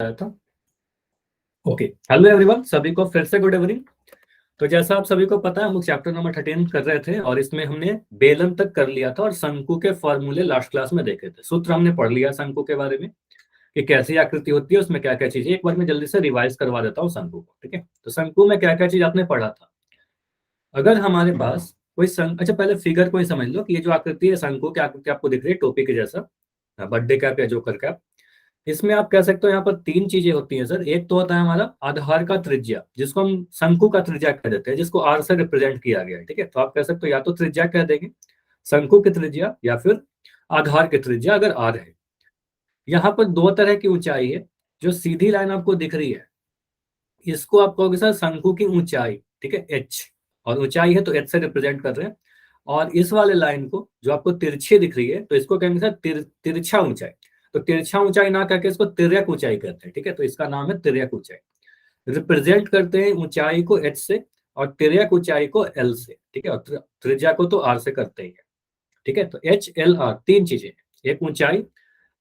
था। Okay, hello everyone, सभी को फिर से गुड इवनिंग। तो जैसा आप सभी को पता है, हम लोग चैप्टर नंबर 13 कर रहे थे और इसमें हमने बेलन तक कर लिया था और शंकु के फॉर्मूले लास्ट क्लास में देखे थे। सूत्र हमने पढ़ लिया शंकु के बारे में कि कैसी आकृति होती है, उसमें क्या क्या चीजें। एक बार मैं जल्दी से रिवाइज करवा देता हूँ शंकु को, ठीक है। तो शंकु में क्या क्या चीज आपने पढ़ा था। अगर हमारे पास कोई अच्छा पहले फिगर को ही समझ लो कि ये जो आकृति है शंकु की आकृति आपको दिख रही है टोपी के जैसा, बर्थडे कैप या जोकर कैप। इसमें आप कह सकते हो यहाँ पर तीन चीजें होती हैं सर। एक तो होता है हमारा आधार का त्रिज्या, जिसको हम शंकु का त्रिज्या कह देते हैं, जिसको आर से रिप्रेजेंट किया गया है, ठीक है। तो आप कह सकते हो या तो त्रिज्या कह देंगे शंकु की त्रिज्या या फिर आधार की त्रिज्या अगर आर है। यहाँ पर दो तरह की ऊंचाई है। जो सीधी लाइन आपको दिख रही है इसको आप कहोगे सर शंकु की ऊंचाई, ठीक है, एच। और ऊंचाई है तो एच से रिप्रेजेंट कर रहे हैं। और इस वाले लाइन को जो आपको तिरछी दिख रही है तो इसको कहेंगे सर तिरछा ऊंचाई। तो तिरछा ऊंचाई ना करके इसको तिर्यक ऊंचाई कहते हैं, ठीक है। तो इसका नाम है तिर्यक ऊंचाई। रिप्रेजेंट करते हैं ऊंचाई को एच से और तिर्यक ऊंचाई को एल से, ठीक है। और त्रिज्या को तो आर से करते ही है, ठीक है। तो एच एल आर तीन चीजें। एक ऊंचाई,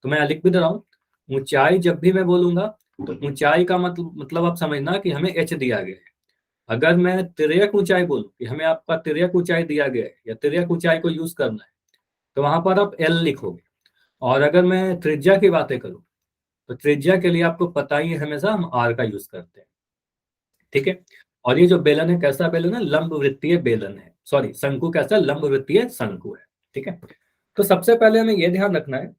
तो मैं लिख भी दे रहा हूँ। ऊंचाई जब भी मैं बोलूंगा तो ऊंचाई का मतलब आप समझना कि हमें एच दिया गया है। अगर मैं तिर्यक ऊंचाई बोलूं कि हमें आपका तिर्यक ऊंचाई दिया गया है या तिर्यक ऊंचाई को यूज करना है, तो वहां पर आप एल लिखोगे। और अगर मैं त्रिज्या की बातें करूं तो त्रिज्या के लिए आपको पता ही है हमेशा हम आर का यूज करते हैं, ठीक है। और ये जो बेलन है कैसा बेलन है, लंब वृत्तीय बेलन है। सॉरी, शंकु कैसा, लंब वृत्तीय शंकु है, ठीक है। तो सबसे पहले हमें यह ध्यान रखना है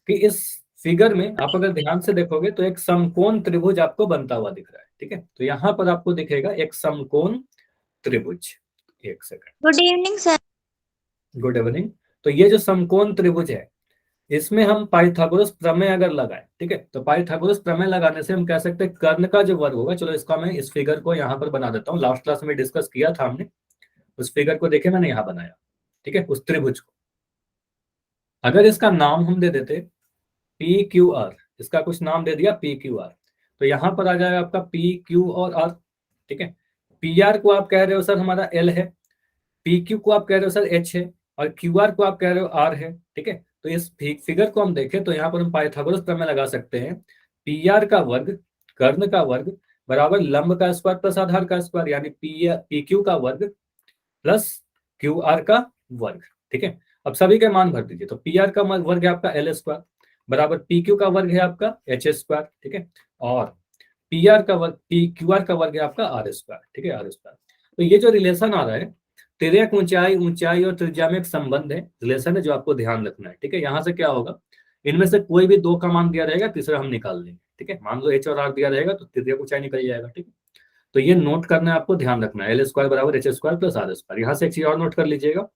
कि इस फिगर में आप अगर ध्यान से देखोगे तो एक समकोण त्रिभुज आपको बनता हुआ दिख रहा है, ठीक है। तो यहां पर आपको दिखेगा एक समकोण त्रिभुज। एक second. Good evening sir. Good evening. तो ये जो समकोण त्रिभुज है इसमें हम पाइथागोरस प्रमेय अगर लगाएं, ठीक है, तो पाइथागोरस प्रमेय लगाने से हम कह सकते हैं कर्ण का जो वर्ग होगा। चलो इसका मैं इस फिगर को यहाँ पर बना देता हूँ। लास्ट क्लास में डिस्कस किया था हमने, उस फिगर को देखे मैंने यहाँ बनाया, ठीक है, उस त्रिभुज को। अगर इसका नाम हम दे देते पी क्यू आर, इसका कुछ नाम दे दिया पी क्यू आर, तो यहां पर आ जाएगा आपका पी क्यू और आर, ठीक है। पी आर को आप कह रहे हो सर हमारा एल है, पी क्यू को आप कह रहे हो सर एच है, और क्यू आर को आप कह रहे हो आर है, ठीक है। तो इस फिगर को हम देखें तो यहाँ पर हम पाइथागोरस प्रमेय लगा सकते हैं। पी आर का वर्ग कर्ण का वर्ग बराबर लंब का स्क्वायर प्लस आधार का स्क्वायर, यानी पी क्यू का वर्ग प्लस क्यू आर का वर्ग, ठीक है। अब सभी के मान भर दीजिए। तो पी आर का वर्ग है आपका एल स्क्वायर बराबर पी क्यू का वर्ग है आपका एच स्क्वायर, ठीक है। और पी आर का वर्ग पी क्यू आर का वर्ग है आपका आर स्क्वायर, ठीक है, आर स्क्वायर। तो ये जो रिलेशन आ रहा है तिर्यक ऊंचाई ऊंचाई और त्रिज्या में एक संबंध है, रिलेशन है, जो आपको ध्यान रखना है, ठीक है। यहाँ से क्या होगा, इनमें से कोई भी दो का मान दिया रहेगा, तीसरा हम निकाल लेंगे, ठीक है। मान लो एच और आर दिया रहेगा तो तिर्यक ऊंचाई निकल जाएगा, ठीक है। तो ये नोट करना है, आपको ध्यान रखना है, एल स्क्वायर बराबर H square plus R square. यहाँ से एक चीज और नोट कर लीजिएगा,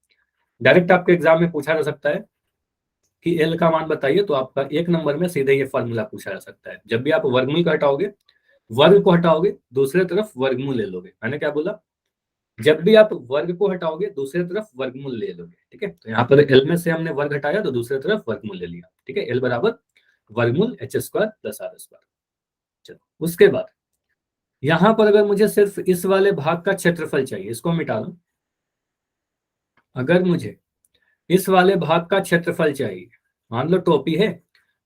डायरेक्ट आपके एग्जाम में पूछा जा सकता है कि एल का मान बताइए, तो आपका एक नंबर में सीधे ये फॉर्मूला पूछा जा सकता है। जब भी आप वर्गमूल को हटाओगे, वर्ग को हटाओगे, दूसरे तरफ वर्गमूल ले लोगे। मैंने क्या बोला, जब भी आप वर्ग को हटाओगे दूसरे तरफ वर्गमूल ले लोगे, ठीक है। तो यहाँ पर एल में से हमने वर्ग हटाया तो दूसरे तरफ वर्गमूल ले लिया, ठीक है। एल बराबर वर्गमूल H square plus R square. चलो उसके बाद यहां पर अगर मुझे सिर्फ इस वाले भाग का क्षेत्रफल चाहिए, इसको मिटा दो। अगर मुझे इस वाले भाग का क्षेत्रफल चाहिए, मान लो टोपी है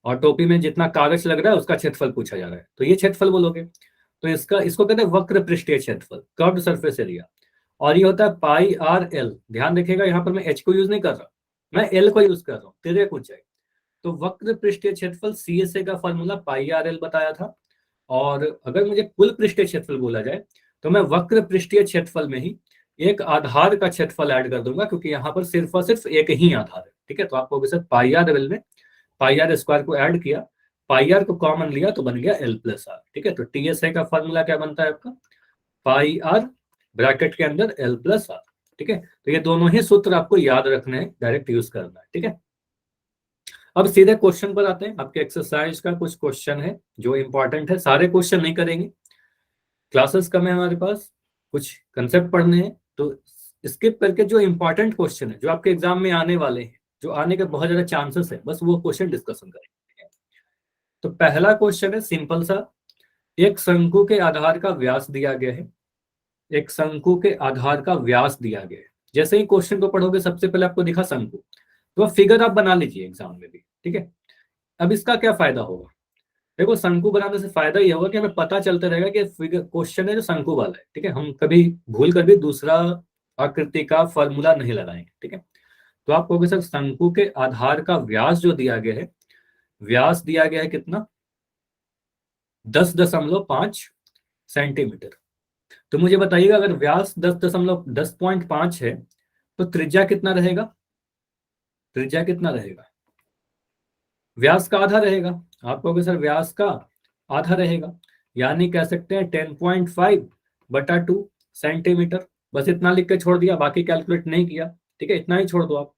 और टोपी में जितना कागज लग रहा है उसका क्षेत्रफल पूछा जा रहा है, तो ये क्षेत्रफल बोलोगे। तो इसको कहते हैं वक्र पृष्ठीय क्षेत्रफल, कर्व्ड सरफेस एरिया। और ये होता है पाई आर एल। ध्यान रखिएगा यहाँ पर मैं एच को यूज नहीं कर रहा, मैं एल को यूज कर रहा हूँ, तिर्यक ऊंचाई। तो वक्र पृष्ठीय क्षेत्रफल सी एस ए का फॉर्मूला पाई आर एल बताया था। और अगर मुझे कुल पृष्ठीय क्षेत्रफल बोला जाए तो मैं वक्र पृष्ठीय क्षेत्रफल में ही एक आधार का क्षेत्रफल ऐड कर दूंगा, क्योंकि यहाँ पर सिर्फ और सिर्फ एक ही आधार है, ठीक है। तो आपको पाई आर एल में पाई आर स्क्वायर को ऐड किया, पाई आर को कॉमन लिया तो बन गया एल प्लस आर, ठीक है। तो टी एस ए का फॉर्मूला क्या बनता है आपका, पाई आर ब्रैकेट के अंदर एल प्लस आर, ठीक है। तो ये दोनों ही सूत्र आपको याद रखने हैं, डायरेक्ट यूज करना है, ठीक है। अब सीधे क्वेश्चन पर आते हैं। आपके एक्सरसाइज का कुछ क्वेश्चन है जो इंपॉर्टेंट है, सारे क्वेश्चन नहीं करेंगे, क्लासेस कम है हमारे पास, कुछ कंसेप्ट पढ़ने हैं। तो स्किप करके जो इंपॉर्टेंट क्वेश्चन है जो आपके एग्जाम में आने वाले हैं, जो आने के बहुत ज्यादा चांसेस है, बस वो क्वेश्चन डिस्कशन करेंगे। तो पहला क्वेश्चन है सिंपल सा, एक शंकु के आधार का व्यास दिया गया है। एक शंकु के आधार का व्यास दिया गया है। जैसे ही क्वेश्चन को पढ़ोगे सबसे पहले आपको दिखा शंकु, तो फिगर आप बना लीजिए एग्जाम में भी, ठीक है। अब इसका क्या फायदा होगा, देखो शंकु बनाने से फायदा ये होगा कि हमें पता चलता रहेगा कि फिगर क्वेश्चन है जो शंकु वाला है, ठीक है। हम कभी भूल कर भी दूसरा आकृति का फॉर्मूला नहीं लगाएंगे, ठीक है। तो आप कहोगे सर शंकु के आधार का व्यास जो दिया गया है, व्यास दिया गया है कितना, 10.5 सेंटीमीटर। तो मुझे बताइएगा अगर व्यास 10.5 है तो त्रिज्या कितना रहेगा, त्रिज्या कितना रहेगा, व्यास का आधा रहेगा। आप कहोगे सर व्यास का आधा रहेगा, यानी कह सकते हैं 10.5/2 सेंटीमीटर। बस इतना लिख के छोड़ दिया, बाकी कैलकुलेट नहीं किया, ठीक है, इतना ही छोड़ दो आप।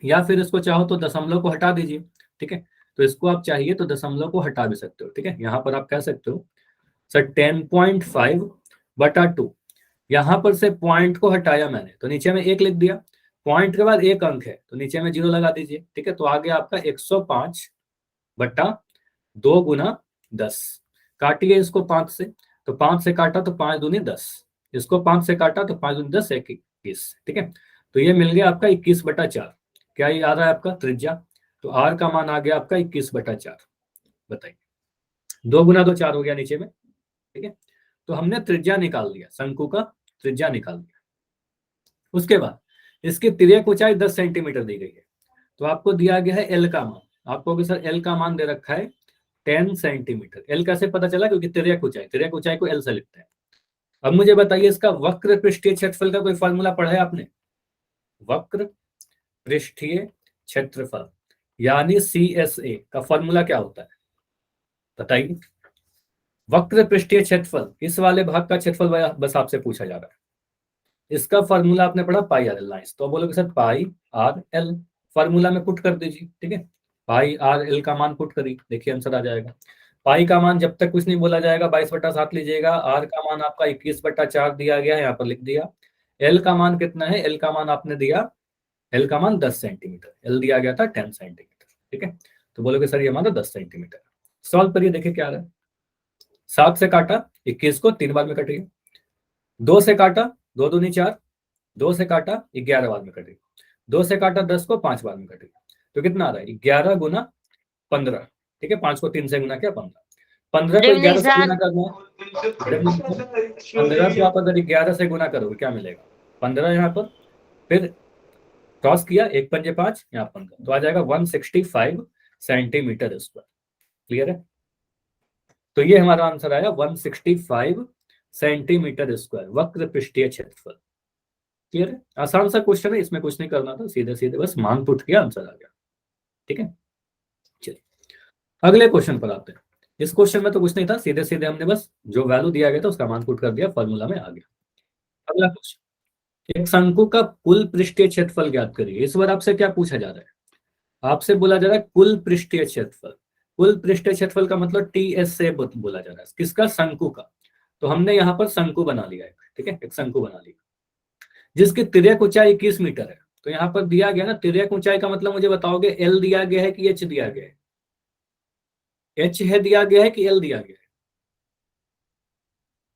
या फिर इसको चाहो तो दशमलव को हटा दीजिए, ठीक है। तो इसको आप चाहिए तो दशमलव को हटा भी सकते हो, ठीक है। यहाँ पर आप कह सकते हो सर 10.5/2, यहां पर से पॉइंट को हटाया मैंने तो नीचे में 1 लिख दिया, पॉइंट के बाद एक अंक है तो नीचे में 0 लगा दीजिए, ठीक है। तो आ गया आपका 105/2 × 10। काटिए इसको 5 से, तो 5 से काटा तो 5 दूनी 10, इसको 5 से काटा तो 5 दूनी 10, 21, ठीक है। तो ये मिल गया आपका 21/4। क्या ये आ रहा है आपका त्रिज्या, तो आर का मान आ गया आपका 21/4। बताइए, 2 × 2 4 हो गया नीचे में, ठीक है। तो हमने त्रिज्या निकाल लिया, शंकु का त्रिज्या निकाल लिया। उसके बाद इसकी तिर्यक ऊंचाई 10 सेंटीमीटर दी गई है, तो आपको दिया गया है एल का मान। आपको सर एल का मान दे रखा है 10 सेंटीमीटर। एल कैसे पता चला, क्योंकि तिर्यक ऊंचाई को एल से लिखते हैं। अब मुझे बताइए इसका वक्र पृष्ठीय क्षेत्रफल का कोई फॉर्मूला पढ़ा है आपने, वक्र पृष्ठीय क्षेत्रफल यानी CSA का फॉर्मूला क्या होता है बताइए। वक्र पृष्ठीय क्षेत्रफल, इस वाले भाग का क्षेत्रफल बस आपसे पूछा जा रहा है। इसका फॉर्मूला आपने पढ़ा पाई आर एल, नाइस। तो बोलोगे सर पाई आर एल फॉर्मूला में पुट कर दीजिए, ठीक है। पाई आर एल का मान पुट करिए, देखिए आंसर आ जाएगा। पाई का मान जब तक कुछ नहीं बोला जाएगा 22/7 लीजिएगा। आर का मान आपका 21/4 दिया गया है, यहाँ पर लिख दिया। एल का मान कितना है, एल का मान आपने दिया, एल का मान 10 सेंटीमीटर, एल दिया गया था 10 सेंटीमीटर, ठीक है। तो बोलोगे सर ये हमारा 10 सेंटीमीटर। सॉल्व करिए, देखिए क्या आ रहा है। 7 से काटा 21 को 3 बार में कटिए, 2 से काटा 2 दूनी 4, 2 से काटा 11 बार में कटेगा, 2 से काटा 10 को 5 बार में कटेगा। तो कितना आ रहा है 11 × 15, ठीक है। 5 को 3 से गुना किया 15, 15 को 11 से गुना करना है। 15 को आप अगर 11 से गुना करोगे क्या मिलेगा, 15 यहाँ पर, फिर क्रॉस किया 1 पंजे 5, यहाँ 15, तो आ जाएगा 165 सेंटीमीटर स्क्वायर। क्लियर है, तो ये हमारा आंसर आया 165 सेंटीमीटर स्क्वायर वक्र पृष्ठीय क्षेत्रफल। क्लियर है, आसान सा क्वेश्चन है, इसमें कुछ नहीं करना था, सीधे सीधे बस मान पुट किया आंसर आ गया, ठीक है। चलिए अगले क्वेश्चन पर आते हैं। इस क्वेश्चन में तो कुछ नहीं था, सीधे सीधे हमने बस जो वैल्यू दिया गया था उसका मान पुट कर दिया, फॉर्मूला में आ गया। अगला क्वेश्चन, एक शंकु का कुल पृष्ठीय क्षेत्रफल ज्ञात करिए। इस बार आपसे क्या पूछा जा रहा है, आपसे बोला जा रहा है कुल पृष्ठीय क्षेत्रफल। कुल पृष्ठीय क्षेत्रफल का मतलब TS से बोला जा रहा है, किसका, शंकु का। तो हमने यहाँ पर शंकु बना लिया है, ठीक है, एक शंकु बना लिया जिसकी तिर्यक ऊंचाई 21 मीटर है। तो यहाँ पर दिया गया ना तिर्यक ऊंचाई का मतलब मुझे बताओगे एल दिया गया है कि एच दिया गया है, एच है दिया गया है कि एल दिया गया है।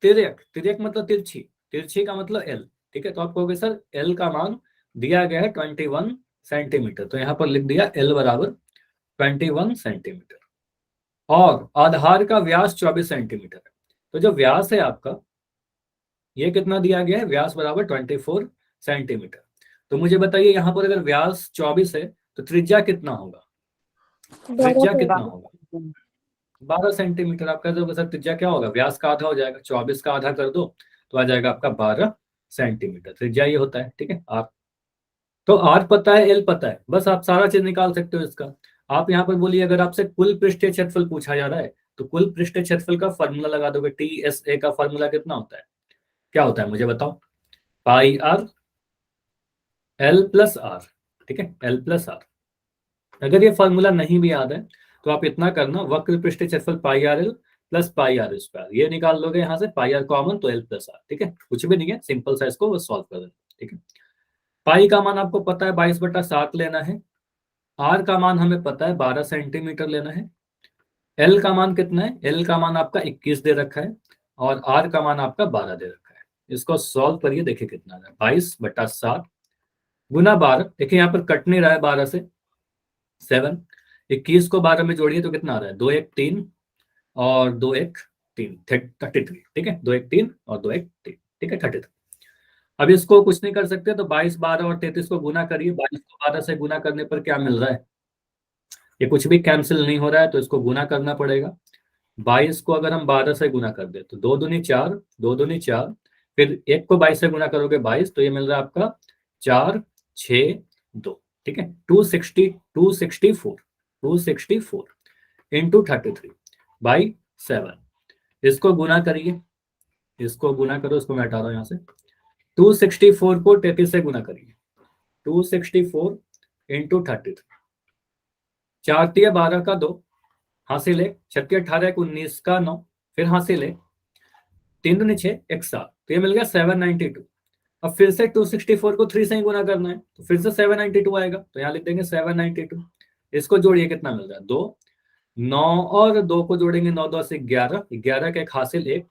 तिर्यक, तिर्यक मतलब तिरछी, तिरछी का मतलब एल, ठीक है। तो आप कहोगे सर एल का मान दिया गया है 21 सेंटीमीटर, तो यहाँ पर लिख दिया एल बराबर 21 सेंटीमीटर। और आधार का व्यास 24 सेंटीमीटर है, तो जो व्यास है आपका ये कितना दिया गया है, व्यास बराबर 24 सेंटीमीटर। तो मुझे बताइए यहाँ पर अगर व्यास 24 है तो त्रिज्या कितना होगा, त्रिज्या कितना होगा 12 सेंटीमीटर। आप कह दोगे सर त्रिज्या क्या होगा, व्यास का आधा हो जाएगा, 24 का आधा कर दो तो आ जाएगा आपका 12 सेंटीमीटर। त्रिज्या ये होता है, ठीक है। आर, तो आर पता है, एल पता है, बस आप सारा चीज निकाल सकते हो इसका। आप यहाँ पर बोलिए अगर आपसे कुल पृष्ठीय क्षेत्रफल पूछा जा रहा है तो कुल पृष्ठीय क्षेत्रफल का फॉर्मूला लगा दोगे। TSA का फॉर्मूला कितना होता है, क्या होता है मुझे बताओ, पाई आर एल प्लस आर, ठीक है, एल प्लस आर। अगर ये फॉर्मूला नहीं भी याद है तो आप इतना करना, वक्र पृष्ठीय क्षेत्रफल pi r l plus pi r square, ये निकाल लोगे यहाँ से, पाई आर कॉमन तो एल प्लस आर, ठीक है। कुछ भी नहीं है, सिंपल सा इसको सॉल्व कर देना, ठीक है। पाई का मान आपको पता है 22/7 लेना है, आर का मान हमें पता है 12 सेंटीमीटर लेना है, एल का मान कितना है, एल का मान आपका 21 दे रखा है और आर का मान आपका 12 दे रखा है। इसको सॉल्व करिए, देखिए कितना है, 22/7 गुना 12, देखिए यहाँ पर कट नहीं रहा है 12 से, 7, 21 को 12 में जोड़िए तो कितना आ रहा है, 2 1 3 और 2 1 3 33, ठीक है, 2 1 3 और 2 1 3, ठीक है, 33। अब इसको कुछ नहीं कर सकते, तो 22 12 और 33 को गुना करिए। 22 को 12 से गुना करने पर क्या मिल रहा है, ये कुछ भी कैंसिल नहीं हो रहा है, तो इसको गुना करना पड़ेगा। 22 को अगर हम 12 से गुना कर दे तो 2 दूनी 4, 2 दूनी 4, फिर एक को 22 से गुना करोगे 22, तो ये मिल रहा है आपका 4 6 2, ठीक है, 264, 264 इंटू 33 बाई 7। इसको गुना करिए, इसको गुना करो, इसको मैं हटा रहा हूं यहां से। 264 को 33 से गुना करिए, 264 इंटू 33, 4 तिया 12 का 2, हासिल है 6 18 19 का 9, फिर हासिल है 3 दूनी 6 1 7, तो ये मिल गया 792। अब फिर से 264 को 3 से ही गुना करना है, तो फिर से 792 आएगा, तो यहाँ लिख देंगे 792। इसको जोड़िए, कितना मिल रहा है 2, 9 और 2 को जोड़ेंगे, 9 2 से 11, 11 का एक हासिल 1,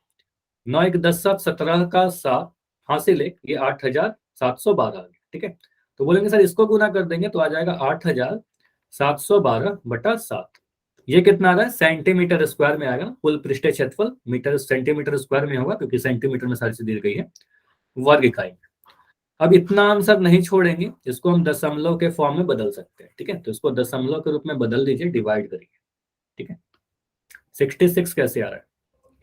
9 1 10 7 17 का 7, हासिल 1, ये 8712 आ गया, ठीक है। तो बोलेंगे सर इसको गुना कर देंगे तो आ जाएगा 8712/7। ये कितना आ रहा है, सेंटीमीटर स्क्वायर में आएगा। कुल पृष्ठीय क्षेत्रफल मीटर सेंटीमीटर स्क्वायर में होगा, क्योंकि सेंटीमीटर में सारी चीज दी गई है, वर्ग इकाई। अब इतना आंसर नहीं छोड़ेंगे, इसको हम दशमलव के फॉर्म में बदल सकते हैं, ठीक है। तो इसको दशमलव के रूप में बदल दीजिए, डिवाइड करिए, ठीक है। 66 कैसे आ रहा है,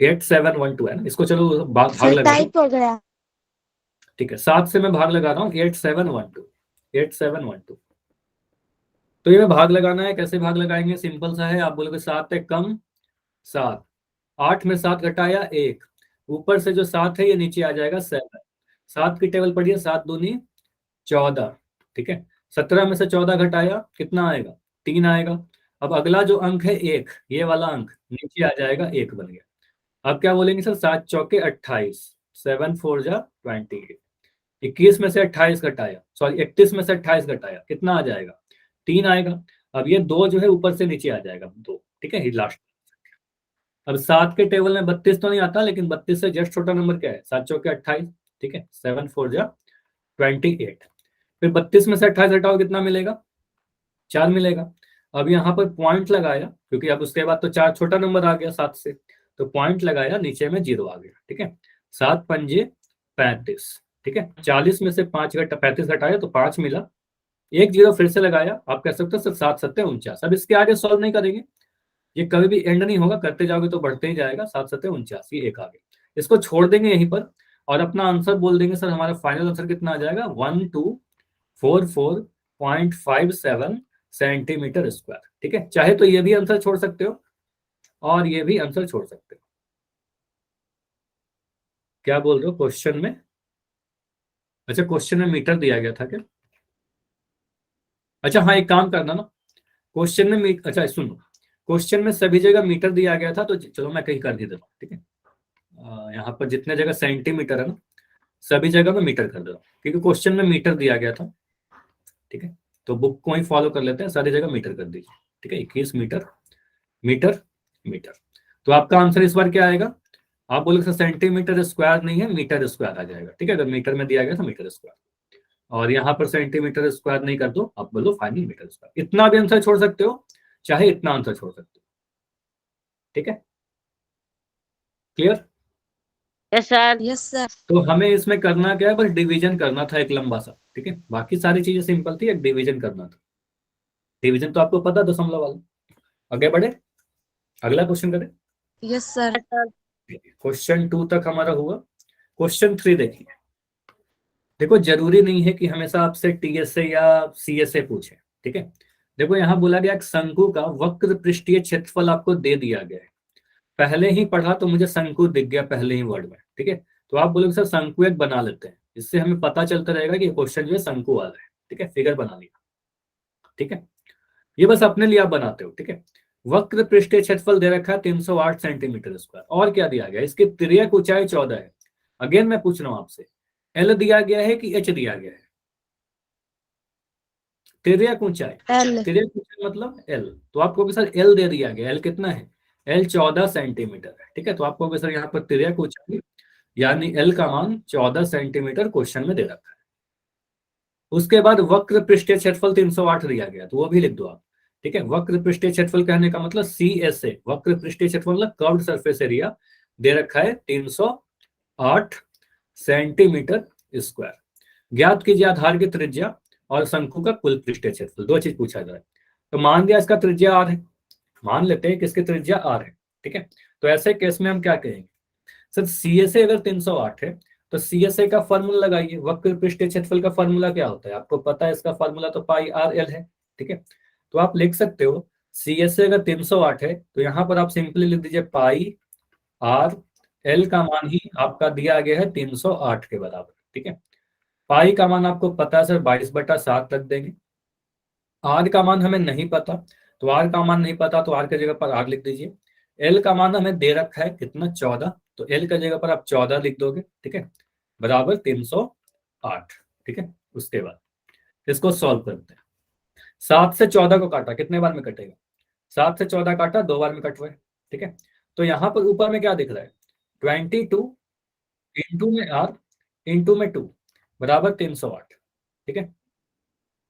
8712 है ना, इसको चलो भाग लगा दो, टाइप हो गया। ठीक है। 7 से मैं भाग लगा रहा हूँ, 8712, 8712। तो ये भाग लगाना है, कैसे भाग लगाएंगे, सिंपल सा है। आप बोलोगे 7 एक कम 7, 8 में 7 घटाया 1, ऊपर से जो 7 है ये नीचे आ जाएगा 7। 7 की टेबल पढ़िए, 7 दूनी 14, ठीक है। 17 में से 14 घटाया कितना आएगा, 3 आएगा। अब अगला जो अंक है 1, ये वाला अंक नीचे आ जाएगा, 1 बन गया। अब क्या बोलेंगे सर, 7 चौके 28, 7 4 जा 28। 21 में से 28 घटाया, सॉरी 31 में से 28 घटाया, कितना आ जाएगा, 3 आएगा। अब ये 2 जो है ऊपर से नीचे आ जाएगा 2, ठीक है, लास्ट। अब 7 के टेबल में 32 तो नहीं आता, लेकिन 32 से जस्ट छोटा नंबर क्या है, 7 चौके 28, ठीक है, 7 4 जा 28। फिर 32 में से 28 हटाओ, कितना मिलेगा, 4 मिलेगा। अब यहाँ पर पॉइंट लगाया, क्योंकि अब उसके बाद तो 4 छोटा नंबर आ गया 7 से, तो पॉइंट लगाया, नीचे में 0 आ गया, ठीक है। 7 पंजे 35, ठीक है। 40 में से 5 घटा 35 घटाया तो 5 मिला, एक 0 फिर से लगाया। आप कह सकते हो सर 7 7 49। अब इसके आगे सॉल्व नहीं करेंगे, ये कभी भी एंड नहीं होगा, करते जाओगे तो बढ़ते ही जाएगा। 7 7 49, ये एक आ गया, इसको छोड़ देंगे यहीं पर और अपना आंसर बोल देंगे। सर हमारा फाइनल आंसर कितना आ जाएगा, 1244.57 सेंटीमीटर स्क्वायर, ठीक है। चाहे तो ये भी आंसर छोड़ सकते हो और ये भी आंसर छोड़ सकते हो। क्या बोल रहे हो क्वेश्चन में, अच्छा क्वेश्चन में मीटर दिया गया था क्या, अच्छा हाँ, एक काम करना ना, क्वेश्चन में अच्छा सुनो, क्वेश्चन में सभी जगह मीटर दिया गया था, तो चलो मैं कहीं कर ही देता हूँ, ठीक है। यहाँ पर जितने जगह सेंटीमीटर है ना, सभी जगह मैं मीटर कर दे रहा हूँ, क्योंकि क्वेश्चन में मीटर दिया गया था, ठीक है। तो बुक को ही फॉलो कर लेते हैं, सारी जगह मीटर कर दीजिए, ठीक है। 21 मीटर, मीटर, मीटर। तो आपका आंसर इस बार क्या आएगा, आप बोलोगे सर सेंटीमीटर स्क्वायर नहीं है, मीटर स्क्वायर आ जाएगा, ठीक है। अगर मीटर में दिया गया था मीटर स्क्वायर, और यहाँ पर सेंटीमीटर स्क्वायर नहीं कर दो, आप बोलो फाइनल मीटर स्क्वायर। इतना भी आंसर छोड़ सकते हो, चाहे इतना आंसर छोड़ सकते हो, ठीक है, clear. Yes sir, yes sir. तो हमें इसमें करना क्या है, बस डिवीजन करना था एक लंबा सा, ठीक है। बाकी सारी चीजें सिंपल थी, एक डिवीजन करना था। डिवीजन तो आपको पता, दशमलव वाला। आगे बढ़े, अगला क्वेश्चन करें। Yes sir. क्वेश्चन 2 तक हमारा हुआ। क्वेश्चन 3 देखिए। देखो जरूरी नहीं है कि हमेशा आपसे टीएसए या सीएसए पूछे, ठीक है। देखो यहाँ बोला गया एक शंकु का वक्र पृष्ठीय क्षेत्रफल आपको दे दिया गया है। पहले ही पढ़ा तो मुझे शंकु दिख गया पहले ही वर्ड में, ठीक है। तो आप बोलोगे सर शंकु एक बना लेते हैं, इससे हमें पता चलता रहेगा कि क्वेश्चन जो है शंकु वाला है, ठीक है। फिगर बना लिया, ठीक है। ये बस अपने लिए आप बनाते हो, ठीक है। वक्र पृष्ठीय क्षेत्रफल दे रखा है 308 सेंटीमीटर स्क्वायर। और क्या दिया गया, इसकी तिर्यक ऊंचाई 14 है। अगेन मैं पूछ रहा हूं आपसे, एल दिया गया है कि एच दिया गया है, तिर्यक ऊंचाई, एल। तिर्यक ऊंचाई मतलब एल। तो आपको भी सर एल दे दिया गया, एल कितना है, एल 14 सेंटीमीटर है, ठीक है। तो आपको भी सर यहाँ पर तिर्यक ऊंचाई यानी एल का मान 14 सेंटीमीटर क्वेश्चन में दे रखा है। उसके बाद वक्र पृष्ठीय क्षेत्रफल 308 दिया गया, तो वो भी लिख दो आप। ठीक है। वक्र पृष्ठीय क्षेत्रफल कहने का मतलब CSA, वक्र पृष्ठीय क्षेत्रफल मतलब कर्व्ड सरफेस एरिया दे रखा है 308 सेंटीमीटर स्क्वायर। ज्ञात कीजिए आधार की त्रिज्या और शंकु का कुल पृष्ठीय क्षेत्रफल, दो चीज पूछा जाए। तो मान लिया इसका त्रिज्या r है, मान लेते हैं कि इसकी त्रिज्या r है, ठीक है। तो ऐसे केस में हम क्या कहेंगे, सर CSA अगर 308 है तो CSA का फॉर्मूला लगाइए। वक्र पृष्ठीय क्षेत्रफल का फॉर्मूला क्या होता है आपको पता है, इसका फॉर्मूला तो पाई आर एल है, ठीक है। तो आप लिख सकते हो CSA अगर 308 है तो यहाँ पर आप सिंपली लिख दीजिए पाई आर एल का मान ही आपका दिया गया है 308 के बराबर, ठीक है। पाई का मान आपको पता है सर 22/7 रख देंगे। आर का मान हमें नहीं पता, तो आर का मान नहीं पता तो आर की जगह पर आर लिख दीजिए। एल का मान हमें दे रखा है कितना 14, तो एल की जगह पर आप 14 लिख दोगे, ठीक है, बराबर 308, ठीक है। उसके बाद इसको सॉल्व करते हैं। 7 से 14 को काटा कितने बार में कटेगा, 7 से 14 काटा 2 बार में कट रहा है, ठीक है। तो यहाँ पर ऊपर में क्या दिख रहा है 22 इंटू में आर इंटू में 2 बराबर 308, ठीक है।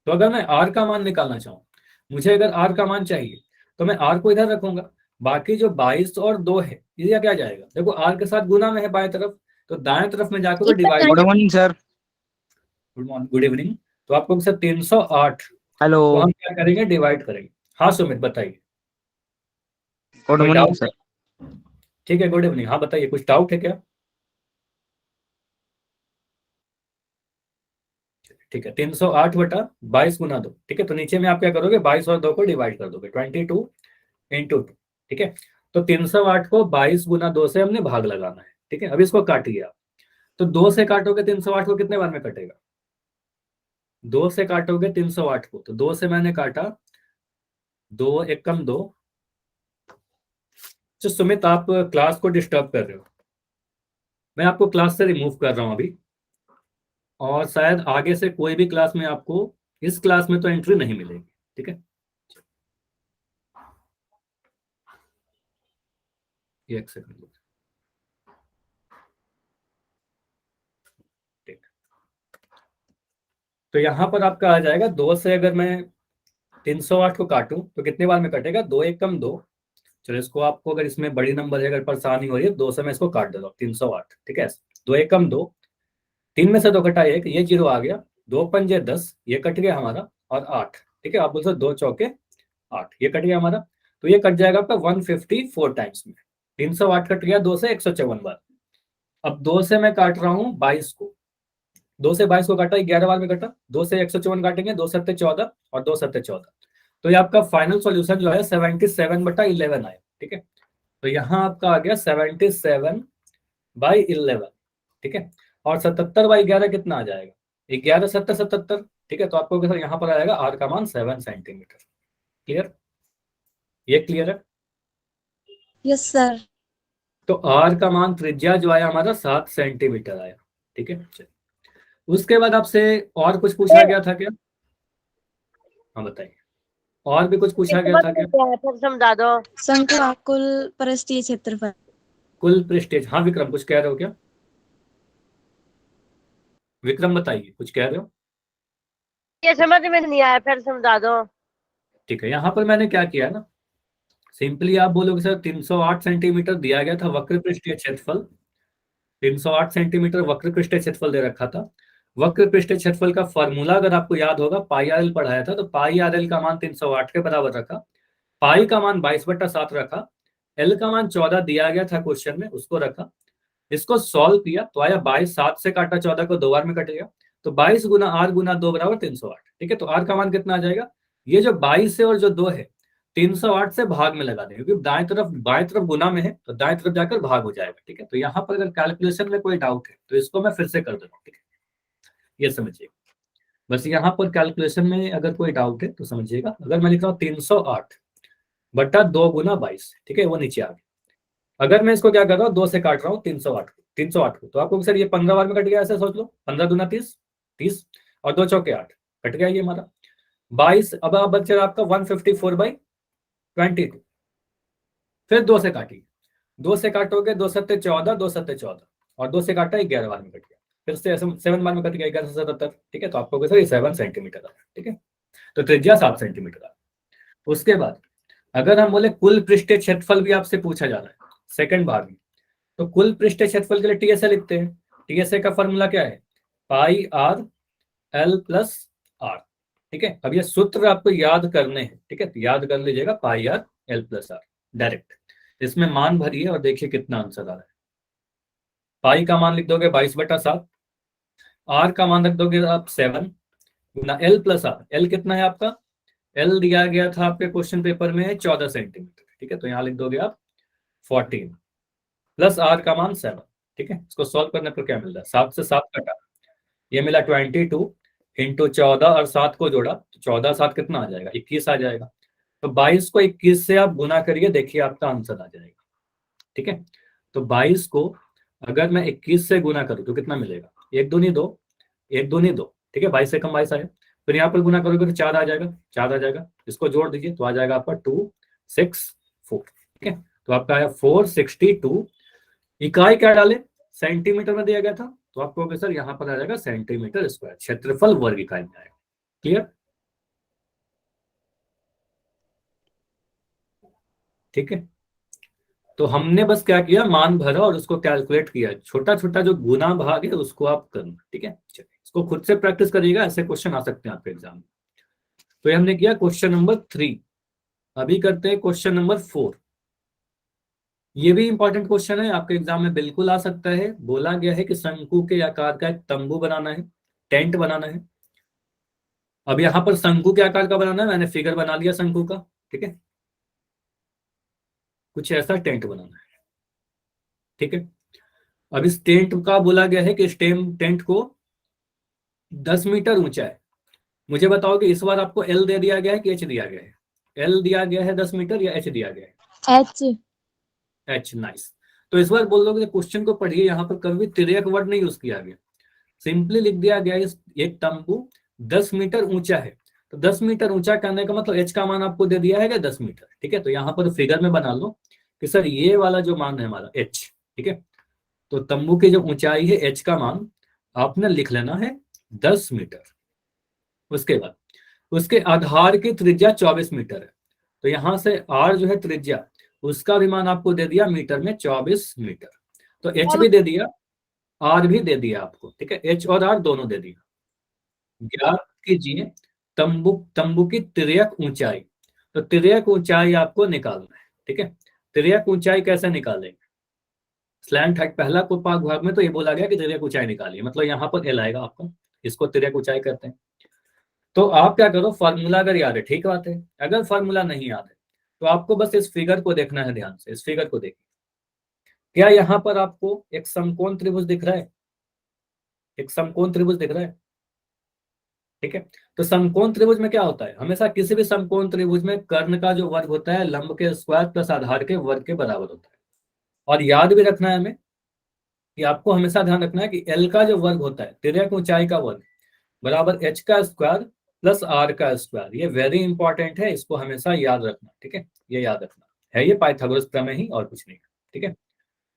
तो अगर मैं आर का मान निकालना चाहूँ, मुझे अगर आर का मान चाहिए तो मैं आर को इधर रखूंगा, बाकी जो 22 और 2 है ये क्या जाएगा, देखो आर के साथ गुना में है बाएं तरफ, तो दाएं तरफ में जाकर divide. Good morning sir. Good morning, good evening. तो आपको सर 308 हेलो। को हम क्या करेंगे डिवाइड करेंगे। हाँ सुमित बताइए, गुड कोई मॉर्निंग डाउट सर। है? ठीक है, गुड इवनिंग। हाँ बताइए, कुछ डाउट है क्या? ठीक है, 308/22 गुना 2, ठीक है। तो नीचे में आप क्या करोगे 22 और 2 को डिवाइड कर दोगे, 22 इंटू 2, ठीक है। तो 308 को 22 गुना 2 से हमने भाग लगाना है, ठीक है। अब इसको काटिए आप, तो 2 से काटोगे 308 को कितने बार में कटेगा, 2 से काटोगे 308 को, तो 2 से मैंने काटा, 2 एकम 2। तो सुमित आप क्लास को डिस्टर्ब कर रहे हो, मैं आपको क्लास से रिमूव कर रहा हूं अभी, और शायद आगे से कोई भी क्लास में आपको, इस क्लास में तो एंट्री नहीं मिलेगी, ठीक है। एक सेकंड, ठीक। तो यहां पर आपका आ जाएगा 2 से अगर मैं 308 को काटूं तो कितने बार में कटेगा, 2 एकम 2। चलो इसको आपको अगर इसमें बड़ी नंबर है अगर परेशानी हो रही है, 2 से मैं इसको काट देता हूँ 308, ठीक है। 2 एकम 2, 3 में से 2 घटा 1, ये 0 आ गया, 2 पंजे 10, ये कट गया हमारा, और 8, ठीक है। आप बोल सकते 2 चौके 8, ये कट गया हमारा। तो ये कट जाएगा आपका 154 टाइम्स में, 308 कट गया 2 से 154 बार। अब 2 से मैं काट रहा हूँ 22 को, 2 से 22 को काटा 11 बार में कटा, 2 से 154 काटेंगे, 2 सत्ते 14 और 2 सत्ते 14। तो ये आपका फाइनल सॉल्यूशन जो है 77/11 आया, ठीक है। तो यहाँ आपका आ गया 77/11, ठीक है। और 77/11 कितना आ जाएगा, 11 सत्तर 77, ठीक है। तो आपको यहाँ पर आएगा आर का मान 7 सेंटीमीटर। क्लियर, ये क्लियर है? Yes sir. तो आर का मान त्रिज्या जो आया हमारा 7 सेंटीमीटर आया, ठीक है। चलिए, उसके बाद आपसे और कुछ पूछा गया था क्या? हाँ बताइए, और भी कुछ पूछा गया था क्या? फिर समझा दो। शंकु का कुल पृष्ठीय क्षेत्रफल। कुल पृष्ठीय, हाँ विक्रम कुछ कह रहे हो क्या? विक्रम बताइए, कुछ कह रहे हो? ये समझ में नहीं आया, फिर समझा दो। ठीक है, यहाँ पर मैंने क्या किया ना, सिंपली आप बोलोगे सर 308 सेंटीमीटर दिया गया था वक्र पृष्ठीय क्षेत्रफल, 308 सेंटीमीटर वक्र पृष्ठीय क्षेत्रफल दे रखा था। वक्र पृष्ठीय क्षेत्रफल का फॉर्मूला अगर आपको याद होगा पाई आर एल पढ़ाया था, तो पाई आर एल का मान 308 के बराबर रखा, पाई का मान 22/7 रखा, एल का मान 14 दिया गया था क्वेश्चन में, उसको रखा। इसको सॉल्व किया तो आया 22, 7 से काटा 14 को 2 बार में कटेगा, तो 22 गुना आर गुना 2 बराबर 308, ठीक है। तो आर का मान कितना आ जाएगा, ये जो 22 है और जो 2 है 308 से भाग में लगा देंगे, क्योंकि दाएं तरफ गुना में है तो दाएं तरफ जाकर भाग हो जाएगा, ठीक है। तो यहाँ पर अगर कैलकुलेशन में कोई डाउट है तो इसको मैं फिर से कर देता हूँ, ठीक है, ये समझिए। बस यहाँ पर कैलकुलेशन में अगर कोई डाउट है तो समझिएगा। अगर मैं लिख रहा हूँ 308/2 गुना 22, ठीक है, वो नीचे आ गया। अगर मैं इसको क्या कर रहा हूँ 2 से काट रहा हूँ 308 को, तो आपको सर ये 15 बार में कट गया, ऐसे सोच लो, 15 दूना 30, 30 और 2 चौके 8, कट गया ये हमारा 22। अब आप बच्चे आपका 154/22, फिर 2 से काटिए, 2 से काटोगे 2 सत्ते 14, 2 सत्ते 14 और 2 से काटा 11 बार में कट गया, फिर से 7 बार में कट गया 11 से 77, ठीक है। तो आपको सर ये 7 सेंटीमीटर आ, ठीक है। तो त्रिज्या 7 सेंटीमीटर आ। उसके बाद अगर हम बोले कुल पृष्ठीय क्षेत्रफल भी आपसे पूछा जा रहा है सेकंड भाग में, तो कुल पृष्ठीय क्षेत्रफल के लिए टीएसए लिखते हैं। टीएसए का फॉर्मूला क्या है? पाई आर एल प्लस आर। ठीक है, अब ये सूत्र आपको याद करने हैं। ठीक है, तो याद कर लीजिएगा, pi r l plus r direct. इसमें मान भरिए और देखिए कितना आंसर आ रहा है। पाई का मान लिख दोगे 22/7, आर का मान रख दोगे आप 7 गुना एल प्लस आर। एल कितना है आपका? एल दिया गया था आपके क्वेश्चन पेपर में 14 सेंटीमीटर। ठीक है, तो यहाँ लिख दोगे आप 14 प्लस आर का मान 7। ठीक है, इसको सॉल्व करने पर क्या मिल रहा है? 7 से 7 कटा, ये मिला 22 इंटू 14 और 7 को जोड़ा तो 14 7 कितना आ जाएगा? 21 आ जाएगा। तो 22 को 21 से आप गुना करिए, देखिए आपका आंसर आ जाएगा। ठीक है, तो 22 को अगर मैं 21 से गुना करूं तो कितना मिलेगा? 1 दूनी 2, 1 दूनी 2। ठीक है, 22 से कम 22 आया, फिर यहाँ पर गुना करोगे तो 4 आ जाएगा, 4 आ जाएगा, इसको जोड़ दीजिए तो आ जाएगा आपका 264। ठीक है, तो आपका आया 462। इकाई क्या डाले? सेंटीमीटर में दिया गया था, तो आप कहोगे सर यहाँ पर आ जाएगा सेंटीमीटर स्क्वायर, क्षेत्रफल वर्ग इकाई में आएगा। क्लियर? ठीक है, तो हमने बस क्या किया, मान भरा और उसको कैलकुलेट किया। छोटा छोटा जो गुना भाग है उसको आप करना। ठीक है, चलिए इसको खुद से प्रैक्टिस करिएगा, ऐसे क्वेश्चन आ सकते हैं आपके एग्जाम में। तो ये हमने किया क्वेश्चन नंबर 3। अभी करते हैं क्वेश्चन नंबर 4। ये भी इंपॉर्टेंट क्वेश्चन है, आपके एग्जाम में बिल्कुल आ सकता है। बोला गया है कि शंकु के आकार का एक तंबू बनाना है, टेंट बनाना है। अब यहाँ पर शंकु के आकार का बनाना है, मैंने फिगर बना लिया शंकु का। ठीक है, कुछ ऐसा टेंट बनाना है। ठीक है, अब इस टेंट का बोला गया है कि इस टेंट को 10 मीटर ऊंचा है। मुझे बताओ कि इस बार आपको एल दे दिया गया है कि एच दिया गया है? एल दिया गया है 10 मीटर या एच दिया गया है? एच। H, nice. तो इस बार बोल दोगे क्वेश्चन को पढ़िए, यहाँ पर कभी तिर्यक वर्ड नहीं यूज किया गया, सिंपली लिख दिया गया है एक तंबू 10 मीटर ऊंचा है। तो 10 मीटर ऊंचा करने का मतलब एच का मान आपको दे दिया है 10 मीटर। ठीक है, तो यहाँ पर फिगर में बना लो कि सर ये वाला जो मान है हमारा एच। ठीक है, तो तंबू की जो ऊंचाई है एच का मान आपने लिख लेना है 10 मीटर। उसके बाद उसके आधार की त्रिज्या 24 मीटर है, तो यहां से आर जो है त्रिज्या, उसका भी मान आपको दे दिया मीटर में 24 मीटर। तो एच भी दे दिया, आर भी दे दिया आपको। ठीक है, एच और आर दोनों दे दिया। ज्ञात कीजिए तंबू की तिर्यक ऊंचाई। तो तिर्यक ऊंचाई आपको निकालना है। ठीक है, तिर्यक ऊंचाई कैसे निकालेंगे? स्लैंट हाइट पहला को भाग में तो ये बोला गया कि तिर्यक ऊंचाई निकालिए, मतलब यहाँ पर एल आएगा आपका, इसको तिर्यक ऊंचाई कहते हैं। तो आप क्या करो, फॉर्मूला अगर याद है ठीक बात है, अगर फॉर्मूला नहीं याद है तो आपको बस इस फिगर को देखना है ध्यान से। इस फिगर को देखिए, क्या यहाँ पर आपको एक समकोण त्रिभुज दिख रहा है? एक समकोण त्रिभुज दिख रहा है। ठीक है, तो समकोण त्रिभुज में क्या होता है, हमेशा किसी भी समकोण त्रिभुज में कर्ण का जो वर्ग होता है लंब के स्क्वायर प्लस आधार के वर्ग के बराबर होता है। और याद भी रखना है हमें कि आपको हमेशा ध्यान रखना है कि एल का जो वर्ग होता है तिर्यक ऊंचाई का वर्ग बराबर एच का स्क्वायर प्लस आर का स्क्वायर। ये वेरी इंपॉर्टेंट है, इसको हमेशा याद रखना। ठीक है, ये याद रखना है, ये पाइथागोरस प्रमेय ही और कुछ नहीं। ठीक है,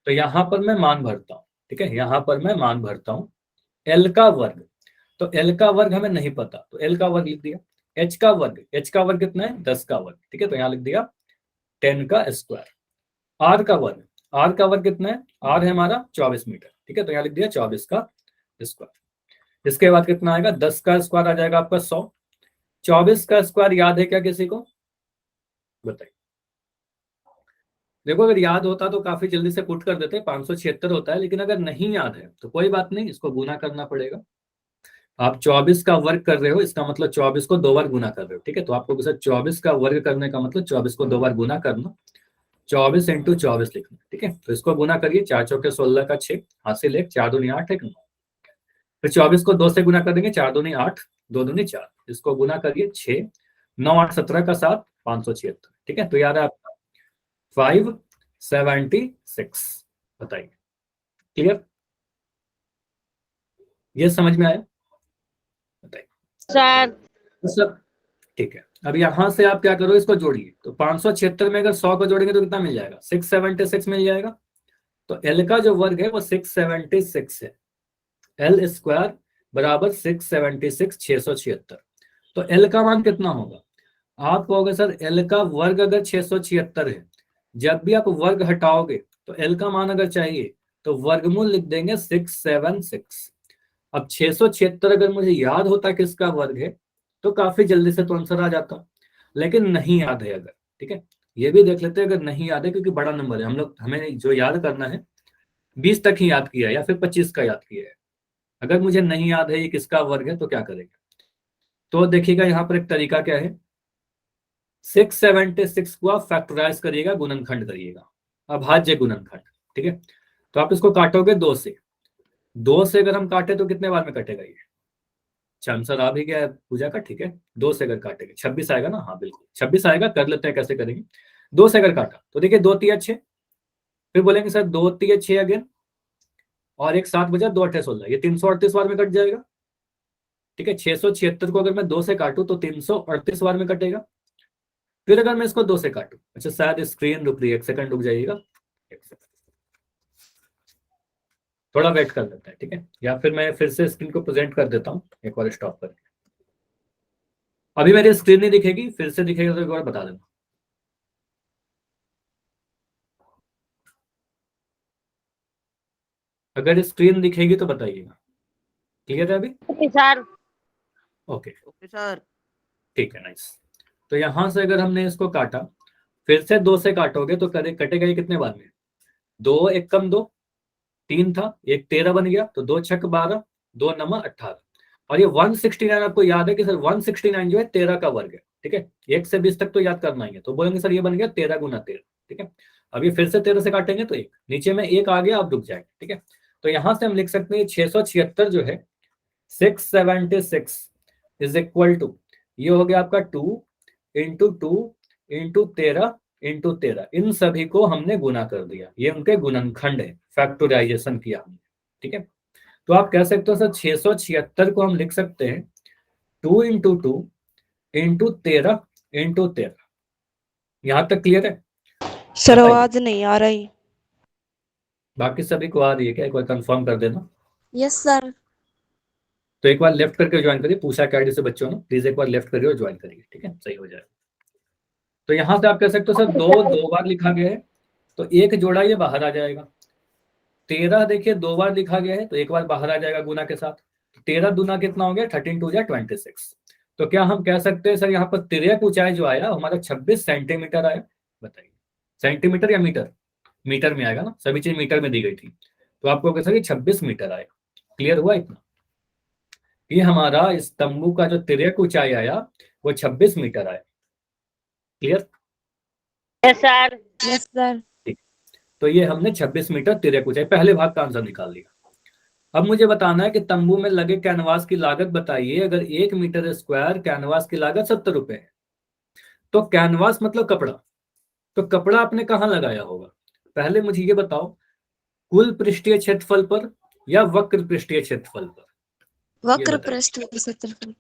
तो यहाँ पर मैं मान भरता हूँ। ठीक है, यहाँ पर मैं मान भरता हूँ एल का वर्ग। तो एल का वर्ग हमें नहीं पता, तो एल का वर्ग लिख दिया। एच का वर्ग कितना है? 10 का वर्ग। ठीक है, तो यहाँ लिख दिया 10 का स्क्वायर। आर का वर्ग कितना है? आर है हमारा 24 मीटर। ठीक है, तो यहाँ लिख दिया 24 का स्क्वायर। इसके बाद कितना आएगा? 10 का स्क्वायर आ जाएगा आपका 100। 24 का स्क्वायर याद है क्या किसी को? बताइए। देखो अगर याद होता तो काफी जल्दी से पुट कर देते, 576 होता है, लेकिन अगर नहीं याद है तो कोई बात नहीं, इसको गुना करना पड़ेगा। आप 24 का वर्ग कर रहे हो, इसका मतलब 24 को 2 बार गुना कर रहे हो। ठीक है, तो आपको 24 का वर्ग करने का मतलब 24 को 2 बार गुना करना, 24 इंटू 24 लिखना। ठीक है, तो इसको गुना करिए, 4 चौके 16 का 6, हासिल 1, 4 दूनी 8, 1 9। फिर 24 को 2 से गुना कर देंगे, 4 दूनी 8, 2 दूनी 4, इसको गुना करिए 6, 9 8 17 का 7, 576। ठीक है, तो याद है आपका 576। बताइए, क्लियर? ये समझ में आया? बताइए सर। ठीक है, अब यहां से आप क्या करो, इसको जोड़िए। तो 576 में अगर 100 को जोड़ेंगे तो कितना मिल जाएगा? 676 मिल जाएगा। तो एल का जो वर्ग है वो 676 है। एल स्क्वायर बराबर 676, 676। तो एल का मान कितना होगा? आप कहोगे सर एल का वर्ग अगर 676 है, जब भी आप वर्ग हटाओगे तो एल का मान अगर चाहिए तो वर्गमूल लिख देंगे 676। अब 676 अगर मुझे याद होता किसका वर्ग है तो काफी जल्दी से तो आंसर आ जाता, लेकिन नहीं याद है अगर, ठीक है, ये भी देख लेते हैं अगर नहीं याद है, क्योंकि बड़ा नंबर है, हमें जो याद करना है 20 तक ही याद किया है या फिर 25 का याद किया है। अगर मुझे नहीं याद है ये किसका वर्ग है तो क्या करेंगे, तो देखिएगा यहाँ पर एक तरीका क्या है, 676 को आप फैक्टराइज करिएगा, गुणनखंड करिएगा, अभाज्य गुणनखंड, ठीक है। तो आप इसको काटोगे 2 से, 2 से अगर हम काटे तो कितने बार में कटेगा ये, आंसर आ भी गया है पूजा का, ठीक है। 2 से अगर काटेंगे 26 आएगा ना, हाँ बिल्कुल 26 आएगा, कर लेते हैं कैसे करेंगे। 2 से अगर काटा तो देखिए 2 तिया 6, फिर बोलेंगे सर 2 तिया 6 अगेन, और एक 7 बजा 2 8 16, ये 338 बार में कट जाएगा, ठीक है। 676 को अगर मैं 2 से काटूं तो 338 बार में कटेगा। फिर अगर मैं इसको 2 से काटूं, अच्छा शायद स्क्रीन रुक रही है, 1 सेकंड रुक जाइएगा, 1 सेकंड थोड़ा वेट कर लेते हैं, ठीक है, या फिर मैं फिर से स्क्रीन को प्रेजेंट कर देता हूं एक बार स्टॉप करके। अभी मेरी स्क्रीन नहीं दिखेगी, फिर से दिखेगा तो एक बार बता देना। अगर स्क्रीन दिखेगी तो बताइएगा, क्लियर है अभी? Sir okay okay sir. ठीक है, नाइस। तो यहां से अगर हमने इसको काटा, फिर से 2 से काटोगे तो कटेगा ये कितने बार में, 2 एक कम 2, 3 था, एक 13 बन गया, तो 2 छक 12, 2 नमा 18, और ये 169 आपको याद है कि सर 169 जो है 13 का वर्ग है, ठीक है। 1 से 20 तक तो याद करना ही है, तो बोलेंगे सर ये बन गया 13 गुना 13, ठीक है। अब ये फिर से 13 से काटेंगे तो एक नीचे में एक आ गया, आप रुक जाएंगे, ठीक है। तो यहां से हम लिख सकते हैं 676 जो है 676 इज इक्वल टू, ये हो गया आपका 2 इंटू 2 इंटू 13 इंटू 13, इन सभी को हमने गुना कर दिया, ये उनके गुणनखंड है, फैक्टराइजेशन किया हमने, ठीक है। तो आप कह सकते हो सर 676 को हम लिख सकते हैं 2 इंटू 2 इंटू 13 इंटू 13। यहां तक क्लियर है? सर बताइए। आवाज नहीं आ रही। बाकी सभी को आ रही है क्या, एक बार कंफर्म कर देना। Yes sir. तो एक बार लेफ्ट करके ज्वाइन करिए, पूछा अकेडमी से बच्चों ने, प्लीज एक बार लेफ्ट करिए और ज्वाइन करिए, ठीक है, सही हो जाए। तो यहां से आप कह सकते हो सर 2 बार लिखा गया है तो एक जोड़ा ये बाहर आ जाएगा, 13 देखिए 2 बार लिखा गया है तो एक बार बाहर आ जाएगा गुना के साथ, 13 दूना कितना हो गया 13 2 26। तो क्या हम कह सकते हैं सर यहाँ पर तिर्यक ऊंचाई जो आया हमारा 26 सेंटीमीटर आया, बताइए सेंटीमीटर या मीटर, मीटर में आएगा ना, सभी चीज मीटर में दी गई थी, तो आपको कह सकते 26 मीटर आएगा। क्लियर हुआ इतना? ये हमारा इस तंबू का जो तिर्यक ऊंचाई आया वो 26 मीटर आया। Clear? Yes sir. Yes sir. तो ये हमने 26 मीटर तिर्यक ऊंचाई पहले भाग का आंसर निकाल लिया। अब मुझे बताना है कि तंबू में लगे कैनवास की लागत बताइए, अगर 1 मीटर स्क्वायर कैनवास की लागत 70 रुपए है, तो कैनवास मतलब कपड़ा, तो कपड़ा आपने कहाँ लगाया होगा, पहले मुझे ये बताओ, कुल पृष्ठीय क्षेत्रफल पर या वक्र पृष्ठीय क्षेत्रफल पर? वक्र बताइए। पृष्ठ क्षेत्रफल।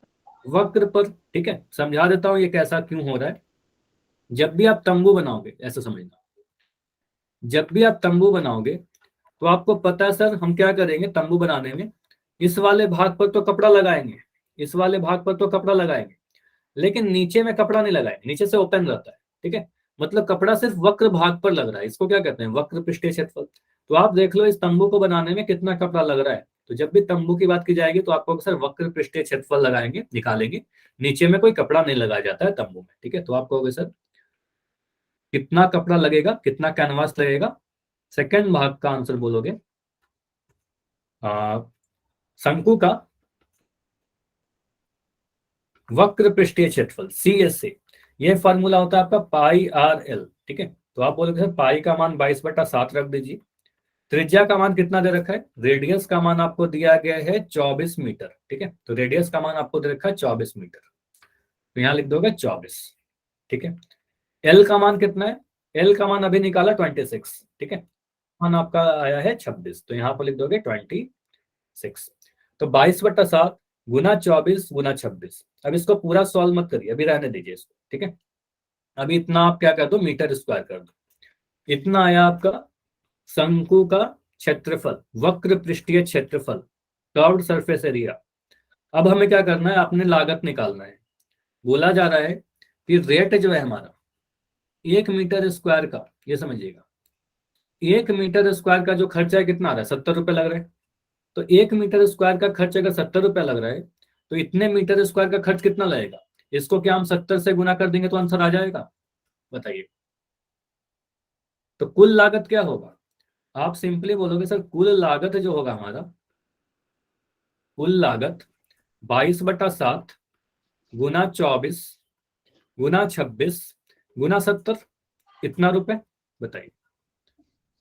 वक्र पर, ठीक है, समझा देता हूं ये कैसा क्यों हो रहा है। जब भी आप तंबू बनाओगे ऐसा समझना, जब भी आप तंबू बनाओगे तो आपको पता है सर हम क्या करेंगे तंबू बनाने में, इस वाले भाग पर तो कपड़ा लगाएंगे, इस वाले भाग पर तो कपड़ा लगाएंगे, लेकिन नीचे में कपड़ा नहीं लगाएंगे, नीचे से ओपन रहता है, ठीक है, मतलब कपड़ा सिर्फ वक्र भाग पर लग रहा है, इसको क्या कहते हैं वक्र पृष्ठीय क्षेत्रफल। तो आप देख लो इस तंबू को बनाने में कितना कपड़ा लग रहा है, तो जब भी तंबू की बात की जाएगी तो आपको सर वक्र पृष्ठीय क्षेत्रफल लगाएंगे, निकालेंगे, नीचे में कोई कपड़ा नहीं लगाया जाता है तंबू में, ठीक है। तो आप कहोगे सर कितना कपड़ा लगेगा, कितना कैनवास लगेगा, सेकंड भाग का आंसर बोलोगे शंकु का वक्र पृष्ठीय क्षेत्रफल CSA, ये फॉर्मूला होता है आपका पाई RL, ठीक है। तो आप बोलोगे सर पाई का मान 22/7 रख दीजिए, त्रिज्या का मान कितना दे रखा है, रेडियस का मान आपको दिया गया है 24 मीटर, ठीक है, तो रेडियस का मान आपको दे रखा है 24 मीटर, तो यहां लिख दोगे 24, ठीक है। एल का मान कितना है, एल का मान अभी निकाला 26, ठीक है, मान आपका आया है 26, तो यहाँ पर लिख दोगे 26, तो 22/7 गुना 24 गुना 26। अब इसको पूरा सॉल्व मत करिए, अभी रहने दीजिए इसको, ठीक है। अभी इतना आप क्या कर दो मीटर स्क्वायर कर दो, इतना आया आपका शंकु का क्षेत्रफल, वक्र पृष्ठीय क्षेत्रफल, कर्व्ड सरफेस एरिया। अब हमें क्या करना है, आपने लागत निकालना है, बोला जा रहा है कि रेट जो है हमारा 1 मीटर स्क्वायर का, ये समझिएगा 1 मीटर स्क्वायर का जो खर्चा है कितना आ रहा है, 70 रुपए लग रहा है। तो 1 मीटर स्क्वायर का खर्च अगर 70 रुपए लग रहा है तो इतने मीटर स्क्वायर का खर्च कितना लगेगा, इसको क्या हम 70 से गुना कर देंगे तो आंसर आ जाएगा, बताइए। तो कुल लागत क्या होगा, आप सिंपली बोलोगे सर कुल लागत जो होगा हमारा, कुल लागत 22/7 गुना 24 गुना 26 गुना 70, कितना रुपए, बताइए।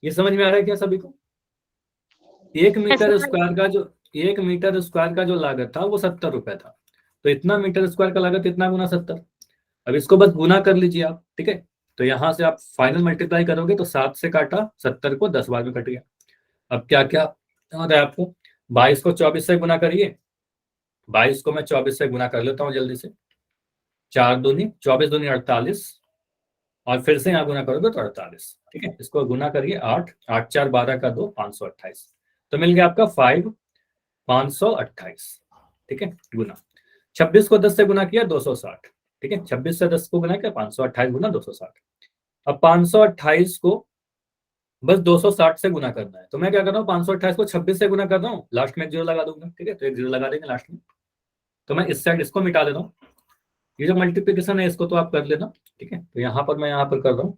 ये समझ में आ रहा है क्या सभी को? 1 मीटर स्क्वायर का जो 1 मीटर स्क्वायर का जो लागत था वो 70 रुपए था, तो इतना मीटर स्क्वायर का लागत इतना गुना 70। अब इसको बस गुना कर लीजिए आप, ठीक है। तो यहां से आप फाइनल मल्टीप्लाई करोगे तो 7 से काटा 70 को 10 बार में कट गया। अब क्या क्या याद है आपको, 22 को 24 से गुना करिए, 22 को मैं 24 से गुना कर लेता हूँ जल्दी से, 4 दूनी 24 दूनी 48, और फिर से यहाँ गुना करोगे तो 48, ठीक है। इसको गुना करिए 8 8 4 12 का 2 528, तो मिल गया आपका 528, ठीक है। गुना 26 को 10 से गुना किया 260, ठीक है। 26 से 10 को गुना किया 528 गुना 260। अब 528 को बस 260 से गुना करना है, तो मैं क्या कर रहा हूँ 528 को 26 से गुना कर रहा हूँ, लास्ट में 1 जीरो लगा दूंगा, ठीक है। तो 1 जीरो लगा देंगे लास्ट में। तो मैं इस साइड इसको मिटा देता हूँ, ये जो मल्टीप्लिकेशन है इसको तो आप कर लेना, ठीक है। तो यहाँ पर मैं यहाँ पर कर रहा हूँ,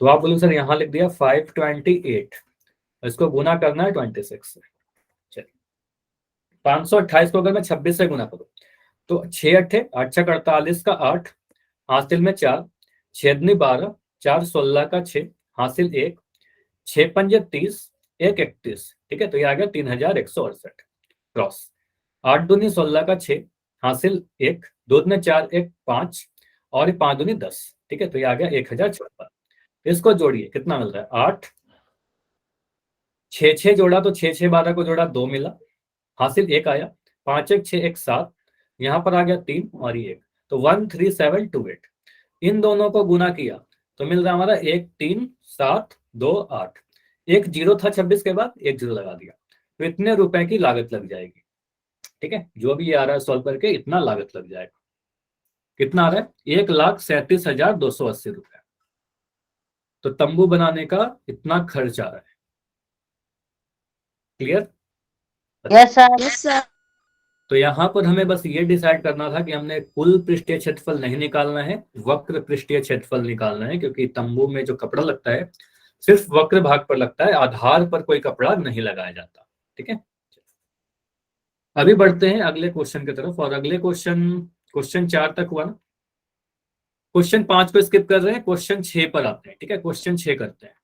तो आप बोलोगे सर यहाँ लिख दिया 528, इसको गुना करना है 26 से। चलिए 528 को अगर मैं 26 से गुना करूँ तो 6 8 8 6 48 का 8, हासिल में 4, 6 दूनी 12, 4 16 का 6, हासिल 1, 6 पंजे 30, 1 31, ठीक है। तो ये आ गया 3168 क्रॉस। 8 दूनी 16 का 6, हासिल 1, 2 दूनी 4 1 5, और 5 दूनी 10, ठीक है। तो ये आ गया 1056। इसको जोड़िए कितना मिल रहा है 8, 6 6 जोड़ा तो 6 6 12 को जोड़ा 2 मिला, हासिल 1 आया, 5 1 6 1 7, यहाँ पर आ गया 3 और ये 1, तो 13728। इन दोनों को गुना किया तो मिल रहा है हमारा 1 3 7 2 8, 1 जीरो था 26 के बाद 1 जीरो लगा दिया, तो इतने रुपए की लागत लग जाएगी, ठीक है। जो भी ये आ रहा है सॉल्व करके इतना लागत लग जाएगा। कितना आ रहा है 1,37,280 रुपए। तो तंबू बनाने का इतना खर्च आ रहा है, clear? Yes sir. Yes sir. तो यहाँ पर हमें बस ये डिसाइड करना था कि हमने कुल पृष्ठीय क्षेत्रफल नहीं निकालना है, वक्र पृष्ठीय क्षेत्रफल निकालना है, क्योंकि तंबू में जो कपड़ा लगता है सिर्फ वक्र भाग पर लगता है, आधार पर कोई कपड़ा नहीं लगाया जाता, ठीक है। अभी बढ़ते हैं अगले क्वेश्चन की तरफ, और अगले क्वेश्चन 4 तक हुआ ना, क्वेश्चन 5 को स्किप कर रहे हैं, क्वेश्चन 6 पर आते हैं, ठीक है। क्वेश्चन 6 करते हैं,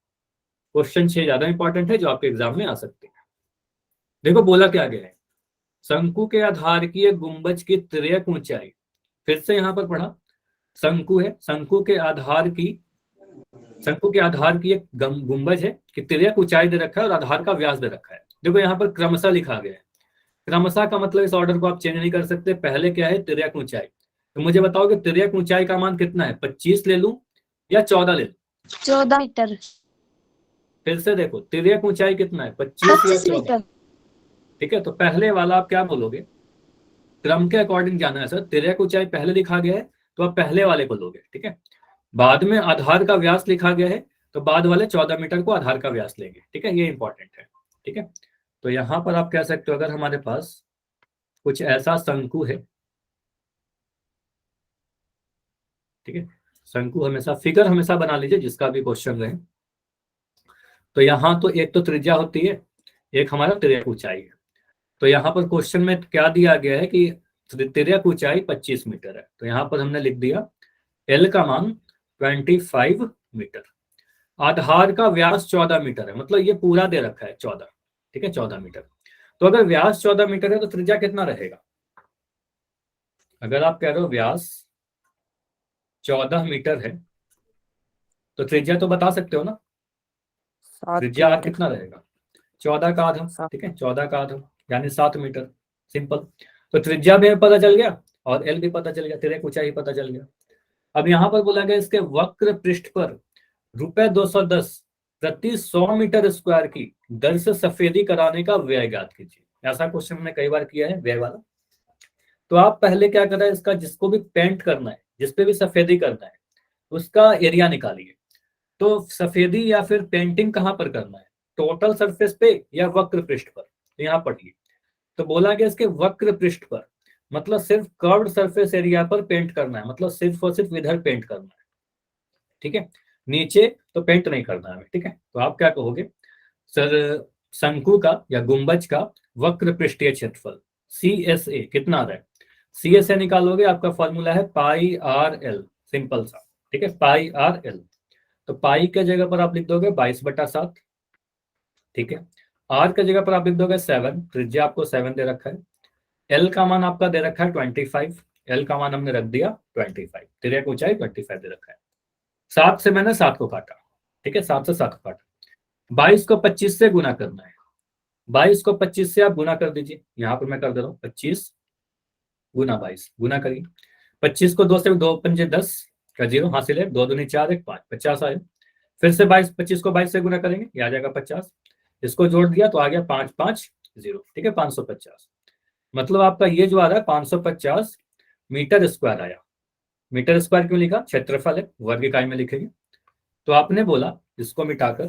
क्वेश्चन 6 ज्यादा इंपॉर्टेंट है, जो आपके एग्जाम में आ सकते हैं। देखो बोला क्या गया है, शंकु के आधार की एक गुंबज की तिर्यक ऊंचाई, फिर से यहां पर पढ़ा, शंकु है, शंकु के आधार की एक गुंबज है कि तिर्यक ऊंचाई दे रखा है और आधार का व्यास दे रखा है। देखो यहाँ पर क्रमशः लिखा गया है, क्रमशः का मतलब इस ऑर्डर को आप चेंज नहीं कर सकते। पहले क्या है तिर्यक ऊंचाई, तो मुझे बताओ कि तिर्यक ऊंचाई का मान कितना है, 25 ले लूं या 14 ले लूं? 14 मीटर। फिर से देखो तिर्यक ऊंचाई कितना है, 25 या 25 14, मीटर। ठीक है। तो पहले वाला आप क्या बोलोगे, क्रम के अकॉर्डिंग जाना है सर, तिर्यक ऊंचाई पहले लिखा गया है तो आप पहले वाले को लोगे, ठीक है। बाद में आधार का व्यास लिखा गया है तो बाद वाले 14 मीटर को आधार का व्यास लेंगे, ठीक है। ये इंपॉर्टेंट है, ठीक है। तो यहां पर आप कह सकते हो अगर हमारे पास कुछ ऐसा शंकु है, ठीक है, शंकु हमेशा फिगर हमेशा बना लीजिए जिसका भी क्वेश्चन रहे। तो यहाँ तो एक तो त्रिज्या होती है, एक हमारा तिर्यक ऊंचाई है। तो यहाँ पर क्वेश्चन में क्या दिया गया है कि तिर्यक ऊंचाई 25 मीटर है, तो यहाँ पर हमने लिख दिया एल का मान 25 मीटर, आधार का व्यास 14 मीटर है, मतलब ये पूरा दे रखा है 14, ठीक है, 14 मीटर। तो अगर व्यास 14 मीटर है तो त्रिज्या कितना रहेगा, अगर आप कह रहे हो व्यास 14 मीटर है तो त्रिज्या तो बता सकते हो ना, त्रिज्या आर कितना रहेगा, 14 का आधा, ठीक है, 14 का आधा यानी 7 मीटर, सिंपल। तो त्रिज्या भी पता चल गया और एल भी पता चल गया, तिर्यक ऊंचाई पता चल गया। अब यहाँ पर बोला गया इसके वक्र पृष्ठ पर रुपए 210 प्रति 100 मीटर स्क्वायर की दर से सफेदी कराने का व्यय ज्ञात कीजिए। ऐसा क्वेश्चन हमने कई बार किया है व्यय वाला। तो आप पहले क्या करना है, इसका जिसको भी पेंट करना है, जिसपे भी सफेदी करना है उसका एरिया निकालिए। तो सफेदी या फिर पेंटिंग कहाँ पर करना है, टोटल सरफेस पे या वक्र पृष्ठ पर? तो यहाँ पढ़िए, तो बोला गया इसके वक्र पृष्ठ पर, मतलब सिर्फ कर्व्ड सरफेस एरिया पर पेंट करना है, मतलब सिर्फ और सिर्फ इधर पेंट करना है, ठीक है, नीचे तो पेंट नहीं करना है, ठीक है। तो आप क्या कहोगे, सर शंकु का या गुंबज का वक्र पृष्ठीय क्षेत्रफल CSA कितना आ रहा है? CSA निकालोगे, आपका फॉर्मूला है पाई आर एल, सिंपल सा, ठीक है, पाई आर एल। तो पाई के जगह पर आप लिख दोगे 22/7, ठीक है। आर के जगह पर आप लिख दोगे 7, त्रिज्या आपको 7 दे रखा है। एल का मान आपका दे रखा है 25, एल का मान हमने रख दिया 25, तिर्यक ऊंचाई 25 दे रखा है। 7 से मैंने 7 को काटा, ठीक है, 7 से 7 को काटा। 22 को 25 से गुना करना है, 22 को 25 से आप गुना कर दीजिए, यहाँ पर मैं कर दे रहा हूँ 25 गुना 22, गुना करिए। 25 को 2 से 2 पंजे 10 का 0 हासिल है, 2 दूनी 4 1 5, 50 आए। फिर से 25 को 22 से गुना करेंगे, ये आ जाएगा 50, इसको जोड़ दिया तो आ गया 5 5 0, ठीक है, 550। मतलब आपका ये जो आ रहा है 550 मीटर स्क्वायर आया। मीटर स्क्वायर क्यों लिखा, क्षेत्रफल है, वर्ग इकाई में लिखेंगे। तो आपने बोला इसको मिटाकर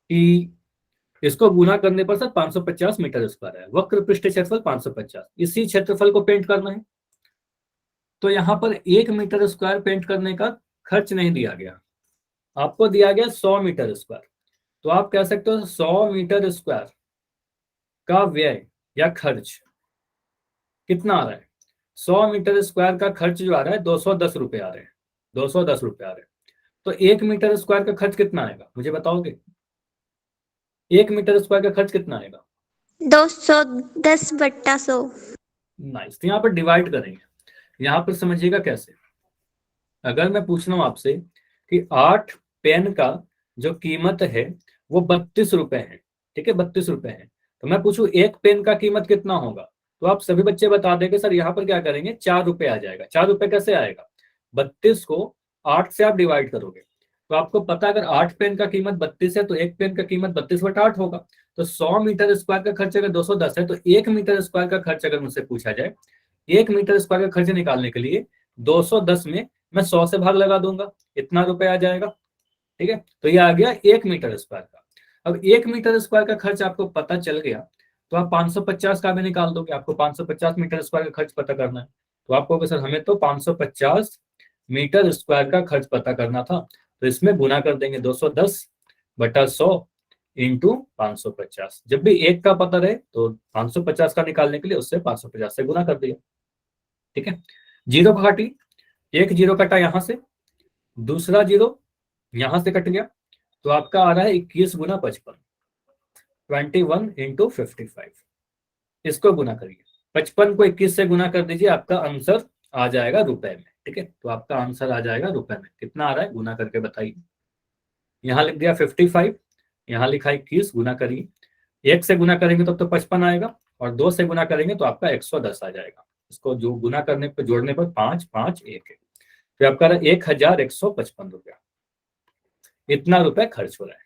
कि इसको गुना करने पर सर 550 मीटर स्क्वायर है, वक्र पृष्ठ क्षेत्रफल 550, इसी क्षेत्रफल को पेंट करना है। तो यहाँ पर 1 मीटर स्क्वायर पेंट करने का खर्च नहीं दिया गया, आपको दिया गया 100 मीटर स्क्वायर। तो आप कह सकते हो 100 मीटर स्क्वायर का व्यय या खर्च कितना आ रहा है? 100 मीटर स्क्वायर का खर्च जो आ रहा है 210 रुपए आ रहे हैं, 210 रुपए आ रहे हैं। तो 1 मीटर स्क्वायर का खर्च कितना आएगा, मुझे बताओगे? 1 मीटर स्क्वायर का खर्च कितना आएगा? 210/100। नाइस। तो यहाँ पर डिवाइड करेंगे, यहाँ पर समझिएगा कैसे। अगर मैं पूछ रहा हूँ आपसे कि 8 पेन का जो कीमत है वो 32 रुपए है, ठीक है, 32 रुपए है, तो मैं पूछूं एक पेन का कीमत कितना होगा, तो आप सभी बच्चे बता देंगे सर यहाँ पर क्या करेंगे, 4 रुपए आ जाएगा। 4 रुपए कैसे आएगा, 32 को 8 से आप डिवाइड करोगे तो आपको पता अगर 8 पेन का कीमत 32 है तो एक पेन का कीमत 32/8 होगा। तो 100 मीटर स्क्वायर का खर्च अगर 210 है तो 1 मीटर स्क्वायर का खर्च अगर मुझसे पूछा जाए, 1 मीटर स्क्वायर का खर्च निकालने के लिए 210 में मैं 100 से भाग लगा दूंगा, इतना रुपए आ जाएगा, ठीक है। तो ये आ गया 1 मीटर स्क्वायर का। अब 1 मीटर स्क्वायर का खर्च आपको पता चल गया तो आप 550 का भी निकाल दोगे, आपको 550 मीटर स्क्वायर का खर्च पता करना है। तो आप कहोगे सर हमें तो 550 मीटर स्क्वायर का खर्च पता करना था, तो इसमें गुना कर देंगे 210/100 इंटू 550। जब भी एक का पता रहे तो 550 का निकालने के लिए उससे 550 से गुना कर दिया, ठीक है। जीरो का काटी, एक जीरो कटा यहां से, दूसरा जीरो यहां से कट गया, तो आपका आ रहा है 21 गुना 55, 21 इंटू 55। इसको गुना करिए, 55 को 21 से गुना कर दीजिए, आपका आंसर आ जाएगा रुपए में, ठीक है। तो आपका आंसर आ जाएगा रुपए में, कितना आ रहा है गुना करके बताइए। यहाँ लिख दिया 55, यहाँ लिखा 21, गुना करिए। 1 से गुना करेंगे तो 55 आएगा और 2 से गुना करेंगे तो आपका 110 आ जाएगा। इसको जो गुना करने पर जोड़ने पर 5 5 1 है, तो आपका 1155 रुपया, इतना रुपए खर्च हो रहा है।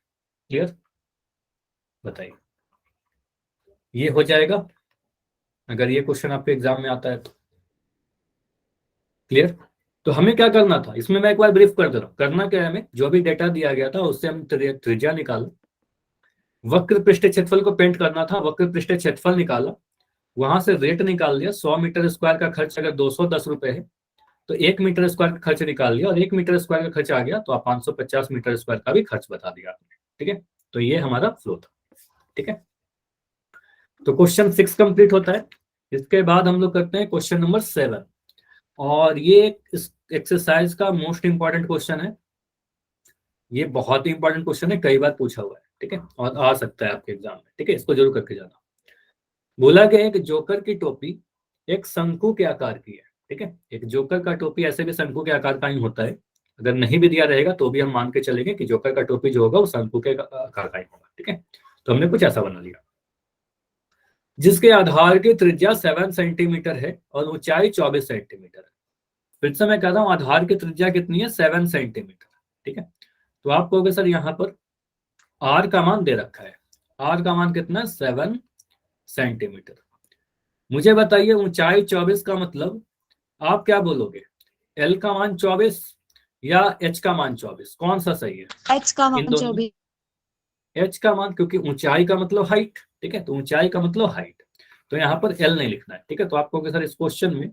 क्लियर, बताइए ये हो जाएगा अगर ये क्वेश्चन आपके एग्जाम में आता है तो। क्लियर। तो हमें क्या करना था, इसमें मैं एक बार ब्रीफ कर दे रहा हूँ। करना क्या है, हमें जो भी डेटा दिया गया था उससे हम त्रिज्या निकाला, वक्र पृष्ठ क्षेत्रफल को पेंट करना था, वक्र पृष्ठ क्षेत्रफल निकाला, वहां से रेट निकाल लिया। 100 मीटर स्क्वायर का खर्च अगर 210 रुपए है तो 1 मीटर स्क्वायर का खर्च निकाल लिया, और 1 मीटर स्क्वायर का खर्च आ गया तो आप 550 मीटर स्क्वायर का भी खर्च बता दिया आपने, ठीक है। तो ये हमारा फ्लो था, ठीक है। तो क्वेश्चन 6 कंप्लीट होता है। इसके बाद हम लोग करते हैं क्वेश्चन नंबर 7, और ये इस एक्सरसाइज का मोस्ट इंपॉर्टेंट क्वेश्चन है। ये बहुत ही इंपॉर्टेंट क्वेश्चन है, कई बार पूछा हुआ है, ठीक है, और आ सकता है आपके एग्जाम में, ठीक है। इसको जरूर करके जाना। बोला गया है कि जोकर की टोपी एक शंकु के आकार की है, ठीक है। एक जोकर का टोपी ऐसे भी शंकु के आकार का ही होता है, अगर नहीं भी दिया रहेगा तो भी हम मान के चलेंगे कि जोकर का टोपी जो होगा वो शंकु के आकार का ही होगा, ठीक है। तो हमने कुछ ऐसा बना लिया, जिसके आधार की त्रिज्या 7 सेंटीमीटर है और ऊंचाई 24 सेंटीमीटर है। फिर से मैं कह रहा हूं आधार की त्रिज्या कितनी है, 7 सेंटीमीटर, ठीक है। तो आप कहोगे सर यहाँ पर आर का मान दे रखा है, आर का मान कितना है, 7 सेंटीमीटर। मुझे बताइए ऊंचाई 24 का मतलब आप क्या बोलोगे, L का मान 24 या H का मान 24, कौन सा सही है? H का इन मान दोनों में 24। H का मान, क्योंकि ऊंचाई का मतलब हाइट, ठीक है, तो ऊंचाई का मतलब हाइट, तो यहाँ पर L नहीं लिखना है, ठीक है। तो आपको कि सर इस क्वेश्चन में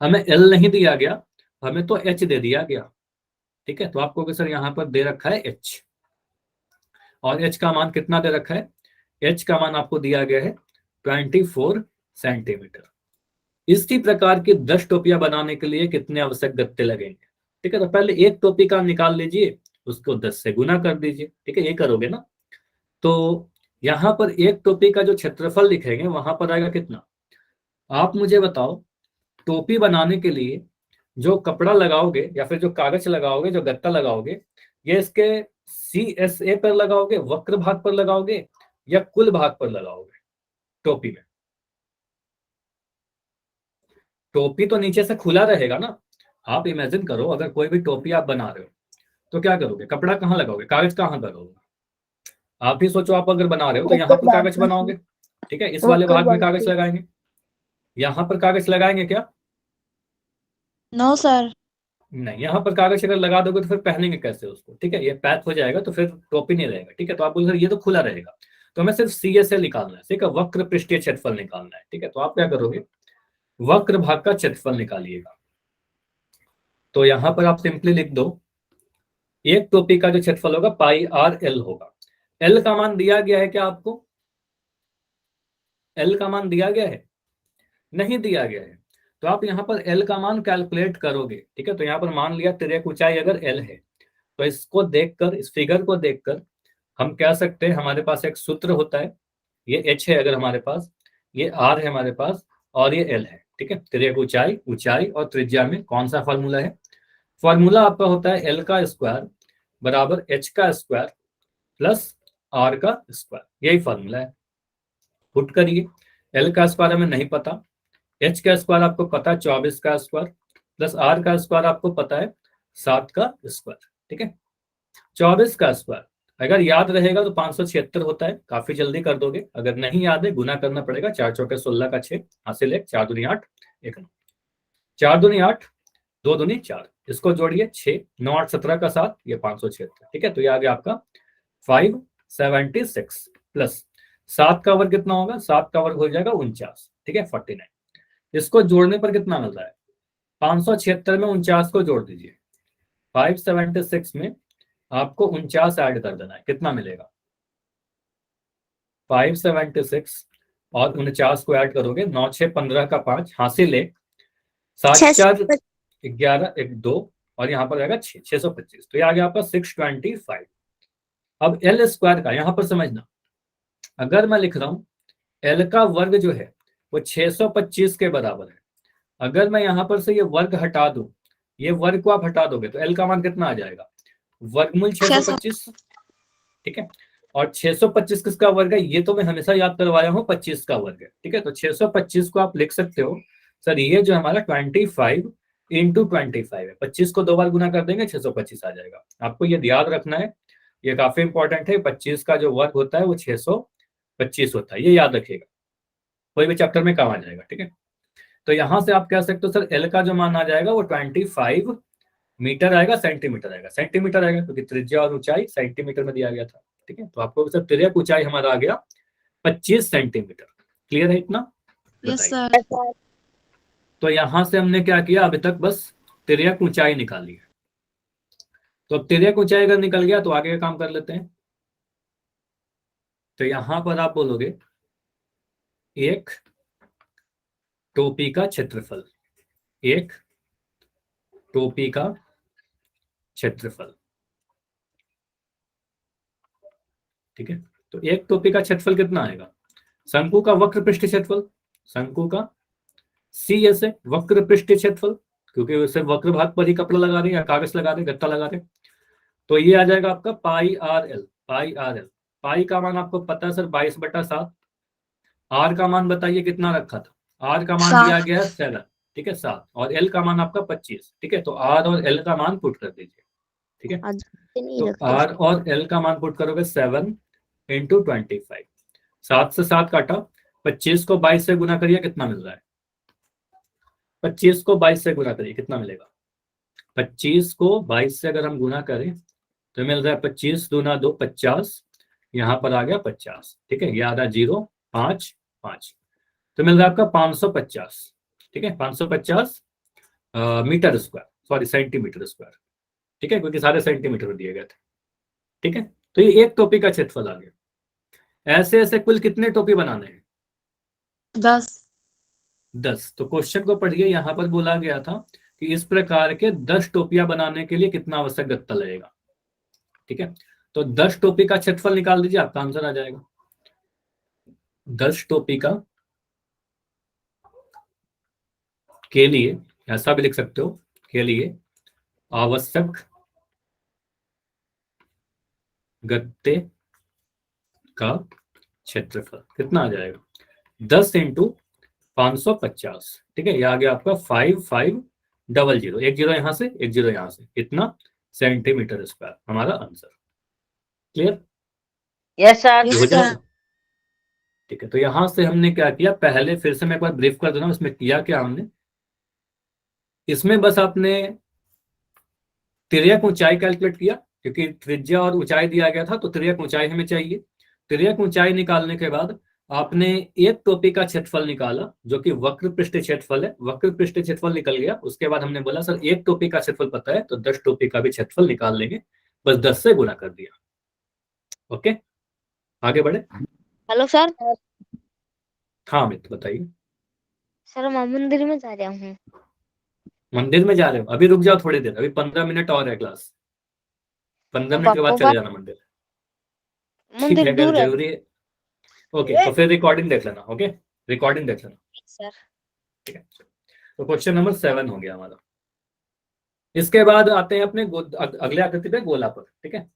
हमें L नहीं दिया गया, हमें तो H दे दिया गया, ठीक है। तो आपको कि सर यहाँ पर दे रखा है H, और H का मान कितना दे रखा है? H का मान आपको दिया गया है 24 सेंटीमीटर। इसी प्रकार की 10 टोपियां बनाने के लिए कितने आवश्यक गत्ते लगेंगे? ठीक है, तो पहले एक टोपी का निकाल लीजिए, उसको 10 से गुना कर दीजिए, ठीक है, ये करोगे ना। तो यहां पर एक टोपी का जो क्षेत्रफल लिखेंगे वहां पर आएगा कितना? आप मुझे बताओ, टोपी बनाने के लिए जो कपड़ा लगाओगे या फिर जो कागज लगाओगे, जो गत्ता लगाओगे, ये इसके CSA पर लगाओगे, वक्र भाग पर लगाओगे, या कुल भाग पर लगाओगे? टोपी में टोपी तो नीचे से खुला रहेगा ना। आप इमेजिन करो, अगर कोई भी टोपी आप बना रहे हो तो क्या करोगे? कपड़ा कहाँ लगाओगे, कागज कहाँ करोगे? आप ही सोचो, आप अगर बना रहे हो तो यहाँ पर कागज बनाओगे, ठीक है, इस वाले भाग में कागज लगाएंगे, यहाँ पर कागज लगाएंगे क्या? No sir. नहीं, यहाँ पर कागज अगर लगा दोगे तो फिर पहनेंगे कैसे उसको? ठीक है, ये पैक हो जाएगा तो फिर टोपी नहीं रहेगा, ठीक है। तो आप बोल रहे ये तो खुला रहेगा, तो हमें सिर्फ CSA निकालना है, ठीक है, वक्र पृष्ठीय क्षेत्रफल निकालना है, ठीक है। तो आप क्या करोगे? वक्र भाग का क्षेत्रफल निकालिएगा। तो यहाँ पर आप सिंपली लिख दो, एक टोपी का जो क्षेत्रफल होगा πr_l होगा। L का मान दिया गया है क्या आपको? L का मान दिया गया है? नहीं दिया गया है। तो आप यहाँ पर L का मान कैलकुलेट करोगे, ठीक है। तो यहाँ पर मान लिया तिर्यक ऊंचाई अगर L है, तो इसको देखकर, इस फिगर को देखकर हम कह सकते हैं, हमारे पास एक सूत्र होता है, ये H है अगर हमारे पास, ये R है हमारे पास, और ये L है, ठीक है। तिर्यक ऊंचाई, ऊंचाई और त्रिज्या में कौन सा फॉर्मूला है? फॉर्मूला आपका होता है L का स्क्वायर बराबर H का स्क्वायर प्लस R का स्क्वायर, यही फॉर्मूला है। पुट करिए, L का स्क्वायर हमें नहीं पता, H का स्क्वायर आपको पता है 24 का स्क्वायर, प्लस R का स्क्वायर आपको पता है 7 का स्क्वायर, ठीक है। 24 का स्क्वायर अगर याद रहेगा तो 576 होता है, काफी जल्दी कर दोगे। अगर नहीं याद है, गुना करना पड़ेगा, 4 चौके 16 का 6, हासिल 1, 4 दूनी 8, 1 9, 4 दूनी 8, 2 दूनी 4, इसको जोड़िए 6, 9 8 17 का 7, ये 576, ठीक है। तो ये आ गया आपका 576 प्लस 7 का वर्ग कितना होगा? 7 का वर्ग हो जाएगा 49, ठीक है, 49। इसको जोड़ने पर कितना मिल रहा है? 576 में 49 को जोड़ दीजिए, 576 में आपको 49 ऐड कर देना है, कितना मिलेगा? 576 और 49 को ऐड करोगे, 9 6 15 का 5, हासिल 1, 7 4 11 1 2, और यहाँ पर आएगा 6 625, तो ये आ गया आपका 625। अब L स्क्वायर का यहाँ पर समझना, अगर मैं लिख रहा हूँ L का वर्ग जो है वो 625 के बराबर है, अगर मैं यहाँ पर से ये वर्ग हटा दूं, ये वर्ग को आप हटा दोगे तो L का मान कितना आ जाएगा? वर्गमूल 625, ठीक है। और 625 किसका वर्ग है? ये तो मैं हमेशा याद करवाया हूँ, 25 का वर्ग है, ठीक है। तो 625 को आप लिख सकते हो सर, ये जो हमारा 25 इंटू 25 है, 25 को 2 बार गुना कर देंगे 625 आ जाएगा। आपको ये याद रखना है, ये काफी इंपॉर्टेंट है, 25 का जो वर्ग होता है वो 625 होता है, ये याद रखिएगा, कोई भी चैप्टर में काम आ जाएगा, ठीक है। तो यहां से आप कह सकते हो सर L का जो मान आ जाएगा वो 25 मीटर आएगा, सेंटीमीटर आएगा, सेंटीमीटर आएगा क्योंकि त्रिज्या और ऊंचाई सेंटीमीटर में दिया गया था, ठीक है। तो आपको सर तिर्यक ऊंचाई हमारा आ गया 25 सेंटीमीटर। क्लियर है इतना? यस बताइए। सर। तो यहां से हमने क्या किया अभी तक? बस तिर्यक ऊंचाई निकाली है। तो अब तिर्यक ऊंचाई अगर निकल गया तो आगे का काम कर लेते हैं। तो यहां पर आप बोलोगे एक टोपी का क्षेत्रफल, एक टोपी का क्षेत्रफल, ठीक है। तो एक टोपी का क्षेत्रफल कितना आएगा? शंकु का वक्र पृष्ठ क्षेत्रफल, शंकु का CSA वक्र पृष्ठ क्षेत्रफल, क्योंकि वैसे वक्र भाग पर ही कपड़ा लगा रहे हैं या कागज लगा रहे हैं, गत्ता लगा रहे हैं, तो ये आ जाएगा आपका πr_l। πr_l, पाई का मान आपको पता है सर 22/7। R का मान बताइए कितना रखा था? R का मान दिया गया है 7, ठीक है, 7, और L का मान आपका 25, ठीक है। तो R और L का मान पुट कर दीजिए, ठीक है। तो R और L का मान पुट करोगे 7 इंटू 25, 7 से 7 काटा, 25 को 22 से गुना करिए, कितना मिल रहा है? 25 को 22 से गुना करिए, कितना मिलेगा? 25 को 22 से अगर हम गुना करें तो मिल रहा है 25 दूना 2 50, यहाँ पर आ गया 50, ठीक है, ये आ रहा 0 5 5, तो मिल रहा है आपका 550, ठीक है, 550 metre square, sorry centimetre square, ठीक है, क्योंकि सारे सेंटीमीटर दिए गए थे, ठीक है। तो ये एक टोपी का क्षेत्रफल आ गया। ऐसे ऐसे कुल कितने टोपी बनाने हैं? 10। 10। तो क्वेश्चन को पढ़िए, यहाँ पर बोला गया था कि इस प्रकार के 10 टोपियां बनाने के लिए कितना आवश्यक गत्ता लगेगा, ठीक है। तो 10 टोपी का क्षेत्रफल निकाल दीजिए, आपका आंसर आ जाएगा। 10 टोपी का के लिए ऐसा भी लिख सकते हो, के लिए आवश्यक गत्ते का क्षेत्रफल कितना आ जाएगा? 10 इंटू 550, ठीक है, ये आ गया आपका 5500, एक जीरो यहां से एक जीरो यहां से, इतना सेंटीमीटर स्क्वायर हमारा आंसर। क्लियर? Yes sir. ये हो यस सर। जाएगा, ठीक है। तो यहां से हमने क्या किया, पहले फिर से मैं एक बार ब्रीफ कर दूं, इसमें किया क्या हमने, इसमें बस आपने तिर्यक ऊंचाई कैलकुलेट किया, क्योंकि त्रिज्या और ऊंचाई दिया गया था, तो तिर्यक ऊंचाई हमें चाहिए। तिर्यक ऊंचाई निकालने के बाद आपने एक टोपी का क्षेत्रफल निकाला, जो कि वक्र पृष्ठ क्षेत्रफल है, वक्र पृष्ठ क्षेत्रफल निकल गया। उसके बाद हमने बोला सर एक टोपी का क्षेत्रफल पता है, तो 10 टोपी का भी क्षेत्रफल निकाल लेंगे, बस 10 से गुना कर दिया। ओके, आगे बढ़े। Hello sir. हाँ मित्र बताइए। सर मैं मंदिर में जा रहा हूँ। मंदिर में जा रहे हो? अभी रुक जाओ थोड़ी देर, अभी 15 मिनट और है क्लास, 15 मिनट के बाद चले जाना मंदिर, ठीक मंदिर है, अगर दूर है जरूरी है। ओके, तो फिर रिकॉर्डिंग देख लेना, ओके, रिकॉर्डिंग देख लेना, सर। ठीक है। तो क्वेश्चन नंबर 7 हो गया हमारा। इसके बाद आते हैं अपने अगले आकृति पे, गोला पर, ठीक है।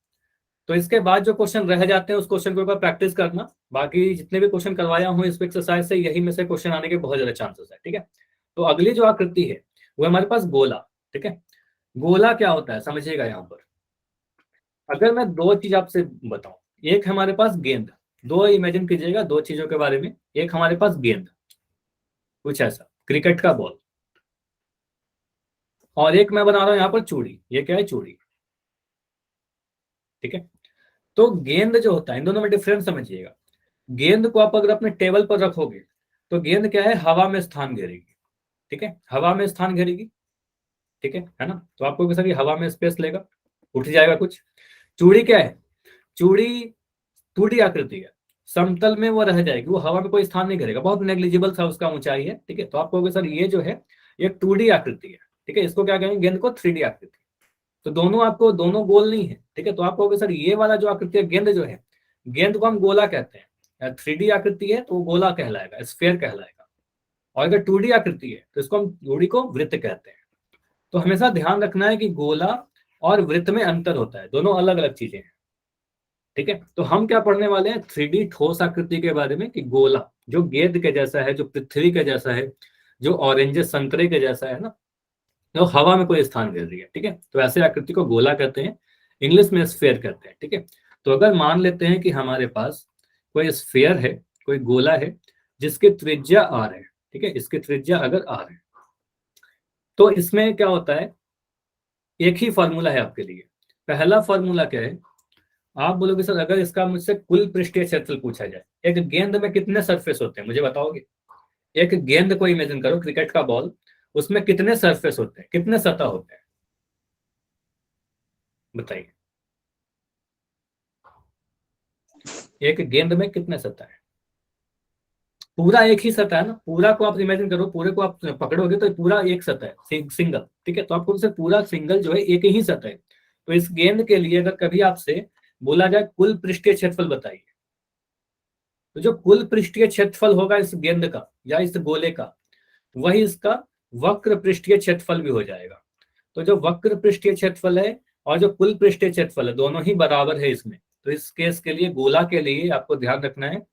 तो इसके बाद जो क्वेश्चन रह जाते हैं उस क्वेश्चन के ऊपर प्रैक्टिस करना। बाकी जितने भी क्वेश्चन करवाया हूँ इस एक्सरसाइज से, यही में से क्वेश्चन आने के बहुत ज्यादा चांसेस है, ठीक है। तो अगली जो आकृति है वो हमारे पास गोला, ठीक है। गोला क्या होता है समझिएगा। यहाँ पर अगर मैं दो चीज आपसे बताऊं, एक हमारे पास गेंद, दो इमेजिन कीजिएगा दो चीजों के बारे में, एक हमारे पास गेंद कुछ ऐसा क्रिकेट का बॉल, और एक मैं बना रहा हूं यहाँ पर चूड़ी, ये क्या है? चूड़ी, ठीक है। तो गेंद जो होता है, इन दोनों में डिफरेंस समझिएगा। गेंद को आप अगर अपने टेबल पर रखोगे तो गेंद क्या है? हवा में स्थान घेरेगी, ठीक है, हवा में स्थान घेरेगी, ठीक है ना। तो आपको सर ये हवा में स्पेस लेगा, उठ जाएगा कुछ। चूड़ी क्या है? चूड़ी 2D आकृति है, समतल में वो रह जाएगी, वो हवा में कोई स्थान नहीं करेगा, बहुत नेग्लिजिबल सा उसका ऊंचाई है, ठीक है। तो आप कहोगे सर ये जो है ये 2D आकृति है, ठीक है, इसको क्या कहेंगे? गेंद को 3D आकृति। तो दोनों आपको दोनों गोल नहीं है, ठीक है। तो आप कहोगे सर ये वाला जो आकृति है गेंद जो है, गेंद को हम गोला कहते हैं, 3D आकृति है तो वो गोला कहलाएगा, स्फेयर कहलाएगा। और अगर 2D आकृति है तो इसको हम जोड़ी को वृत्त कहते हैं। तो हमेशा ध्यान रखना है कि गोला और वृत्त में अंतर होता है, दोनों अलग अलग चीजें हैं, ठीक है। तो हम क्या पढ़ने वाले हैं? 3D ठोस आकृति के बारे में, कि गोला जो गेंद के जैसा है, जो पृथ्वी के जैसा है, जो ऑरेंज संतरे के जैसा है ना, तो हवा में कोई स्थान घेर रही है, ठीक है। तो ऐसे आकृति को गोला कहते हैं, इंग्लिश में स्फेयर कहते हैं, ठीक है। तो अगर मान लेते हैं कि हमारे पास कोई स्फेयर है, कोई गोला है जिसकी त्रिज्या r है, ठीक है, इसकी त्रिज्या अगर r है, तो इसमें क्या होता है? एक ही फॉर्मूला है आपके लिए। पहला फॉर्मूला क्या है? आप बोलोगे सर अगर इसका मुझसे कुल पृष्ठीय क्षेत्रफल पूछा जाए, एक गेंद में कितने सरफेस होते हैं मुझे बताओगे? एक गेंद को इमेजिन करो, क्रिकेट का बॉल, उसमें कितने सरफेस होते हैं, कितने सतह होते हैं, बताइए। एक गेंद में कितने सतह है? पूरा एक ही सतह है ना, पूरा को आप इमेजिन करो, पूरे को आप पकड़ोगे तो पूरा एक सतह है, सिंगल, ठीक है। तो आपको से पूरा सिंगल जो है एक ही सतह है। तो इस गेंद के लिए अगर कभी आपसे बोला जाए कुल पृष्ठीय क्षेत्रफल बताइए, तो जो कुल पृष्ठीय क्षेत्रफल होगा इस गेंद का या इस गोले का, वही इसका वक्र पृष्ठीय क्षेत्रफल भी हो जाएगा। तो जो वक्र पृष्ठीय क्षेत्रफल है और जो कुल पृष्ठीय क्षेत्रफल है दोनों ही बराबर है इसमें। तो इस केस के लिए गोला के लिए आपको ध्यान रखना है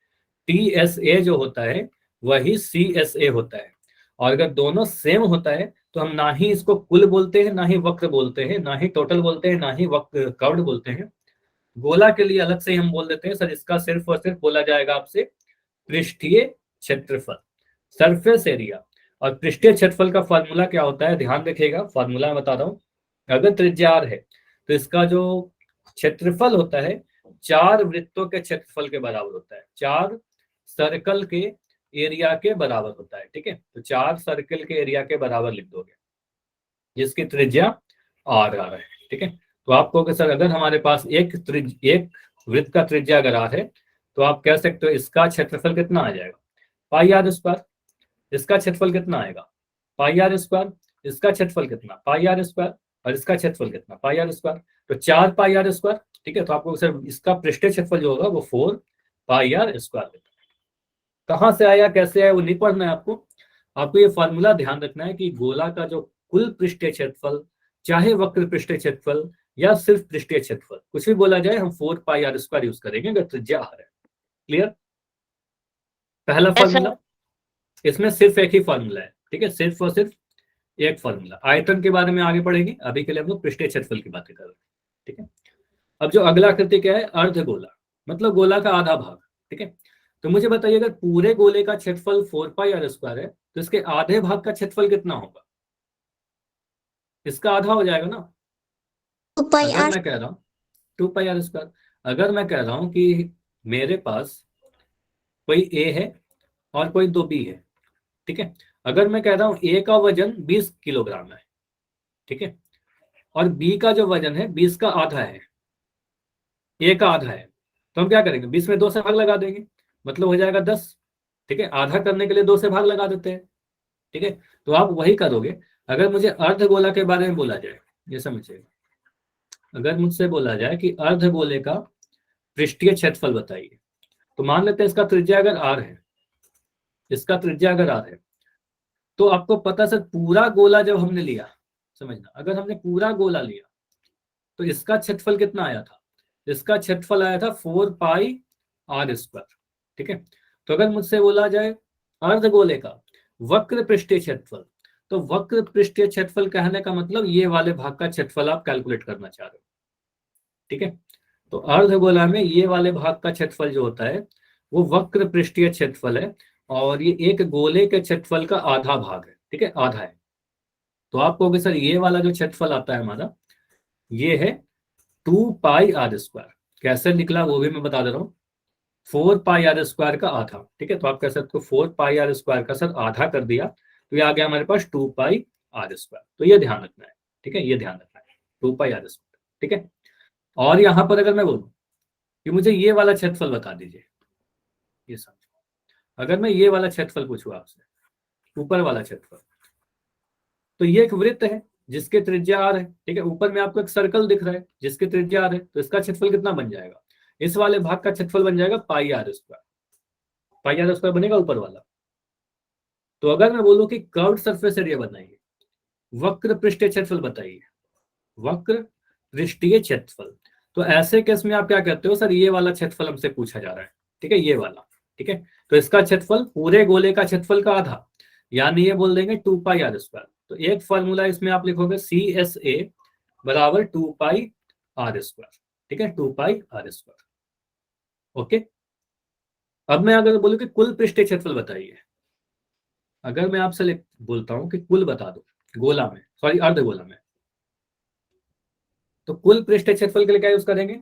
TSA जो होता है वही CSA होता है। और अगर दोनों सेम होता है तो हम ना ही इसको कुल बोलते हैं, ना ही वक्र बोलते हैं, ना ही टोटल बोलते हैं, ना ही वक्र कर्व बोलते हैं। गोला के लिए अलग से ही हम बोल देते हैं सर, इसका सिर्फ और सिर्फ बोला जाएगा आपसे पृष्ठीय क्षेत्रफल, सरफेस एरिया। और पृष्ठीय क्षेत्रफल का फॉर्मूला क्या होता है ध्यान रखिएगा, फॉर्मूला मैं बता रहा हूं, अगर त्रिज्या r है तो इसका जो क्षेत्रफल होता है 4 वृत्तों के क्षेत्रफल के बराबर होता है, 4 सर्कल के एरिया के बराबर होता है। ठीक है, तो 4 सर्कल के एरिया के बराबर लिख दोगे जिसकी त्रिज्या r है। ठीक है, तो आप कहोगे सर अगर हमारे पास एक वृत्त का त्रिज्या अगर r है तो आप कह सकते हो इसका क्षेत्रफल कितना आ जाएगा, पाई r स्क्वायर। इसका क्षेत्रफल कितना आएगा, पाई r स्क्वायर। इसका क्षेत्रफल कितना, पाई r स्क्वायर। और इसका क्षेत्रफल कितना, पाई r स्क्वायर। तो 4 पाई r स्क्वायर। ठीक है, तो आपको सर इसका पृष्ठीय क्षेत्रफल जो होगा वो 4 पाई r स्क्वायर। कहाँ से आया, कैसे आया, वो नहीं पढ़ना है आपको ये फॉर्मूला ध्यान रखना है कि गोला का जो कुल पृष्ठीय क्षेत्रफल, चाहे वक्र पृष्ठीय क्षेत्रफल या सिर्फ पृष्ठीय क्षेत्रफल, कुछ भी बोला जाए हम 4 पाई r स्क्वायर यूज करेंगे अगर त्रिज्या r है। क्लियर, पहला फॉर्मूला। इसमें सिर्फ एक ही फॉर्मूला है। ठीक है, सिर्फ और सिर्फ एक फॉर्मूला। आयतन के बारे में आगे पढ़ेंगे, अभी के लिए हम लोग पृष्ठीय क्षेत्रफल की बातें कर रहे हैं। ठीक है, अब जो अगला आकृति क्या है, अर्धगोला, मतलब गोला का आधा भाग। ठीक है, तो मुझे बताइए अगर पूरे गोले का क्षेत्रफल 4 पाई r स्क्वायर है तो इसके आधे भाग का क्षेत्रफल कितना होगा, इसका आधा हो जाएगा ना। 2 पाई अगर r मैं कह रहा हूँ 2 पाई r स्क्वायर, अगर मैं कह रहा हूं कि मेरे पास कोई a है और कोई 2 b है। ठीक है, अगर मैं कह रहा हूं a का वजन 20 किलोग्राम है। ठीक है, और b का जो वजन है 20 का आधा है, a का आधा है, तो हम क्या करेंगे, 20 में 2 से भाग लगा देंगे, मतलब हो जाएगा 10। ठीक है, आधा करने के लिए 2 से भाग लगा देते हैं। ठीक है, तो आप वही करोगे। अगर मुझे अर्धगोला के बारे में बोला जाए, ये समझिए, अगर मुझसे बोला जाए कि अर्धगोले का पृष्ठीय क्षेत्रफल बताइए, तो मान लेते हैं इसका त्रिज्या अगर r है, इसका त्रिज्या अगर r है, तो आपको पता सर पूरा गोला जब हमने लिया, समझना, अगर हमने पूरा गोला लिया तो इसका क्षेत्रफल कितना आया था, इसका क्षेत्रफल आया था 4 पाई r स्क्वायर। ठीक है, तो अगर मुझसे बोला जाए अर्धगोले का वक्र पृष्ठीय क्षेत्रफल, तो वक्र पृष्ठीय क्षेत्रफल कहने का मतलब ये वाले भाग का क्षेत्रफल आप कैलकुलेट करना चाह रहे हो। ठीक है, तो अर्धगोला में ये वाले भाग का क्षेत्रफल जो होता है वो वक्र पृष्ठीय क्षेत्रफल है, और ये एक गोले के क्षेत्रफल का आधा भाग है। ठीक है, आधा है। तो आप कहोगे सर ये वाला जो क्षेत्रफल आता है हमारा, ये है 2 पाई r स्क्वायर। कैसे निकला वो भी मैं बता दे रहा हूँ, 4 पाई r स्क्वायर का आधा। ठीक है, तो आप कह सकते हो 4 पाई r स्क्वायर का सर आधा कर दिया तो ये आ गया हमारे पास 2 पाई r स्क्वायर। तो ये ध्यान रखना है। ठीक है, ये ध्यान रखना है, 2 पाई r स्क्वायर। ठीक है, और यहां पर अगर मैं बोलूं कि मुझे ये वाला क्षेत्रफल बता दीजिए, ये समझो, अगर मैं ये वाला क्षेत्रफल पूछूं आपसे, ऊपर वाला क्षेत्रफल, तो ये एक वृत्त है जिसके त्रिज्या r है। ठीक है, ऊपर में आपको एक सर्कल दिख रहा है जिसकी त्रिज्या r है, तो इसका क्षेत्रफल कितना बन जाएगा, इस वाले भाग का क्षेत्रफल बन जाएगा पाई r स्क्वायर। पाई r स्क्वायर बनेगा ऊपर वाला। तो अगर मैं बोलूं कि कर्व्ड सरफेस एरिया बनाइए, वक्र पृष्ठीय क्षेत्रफल बताइए, वक्र पृष्ठीय क्षेत्रफल, तो ऐसे केस में आप क्या कहते हो, सर ये वाला क्षेत्रफल हमसे पूछा जा रहा है। ठीक है, ये वाला। ठीक है, तो इसका क्षेत्रफल पूरे गोले का क्षेत्रफल का आधा, यानी ये बोल देंगे 2 पाई r स्क्वायर। तो एक फॉर्मूला इसमें आप लिखोगे CSA बराबर 2 पाई r स्क्वायर। ठीक है, 2 पाई r स्क्वायर। ओके, अब मैं अगर बोलूं कि कुल पृष्ठीय क्षेत्रफल बताइए, अगर मैं आपसे बोलता हूं कि कुल बता दो गोला में, सॉरी अर्धगोला में, तो कुल पृष्ठीय क्षेत्रफल के लिए क्या यूज करेंगे,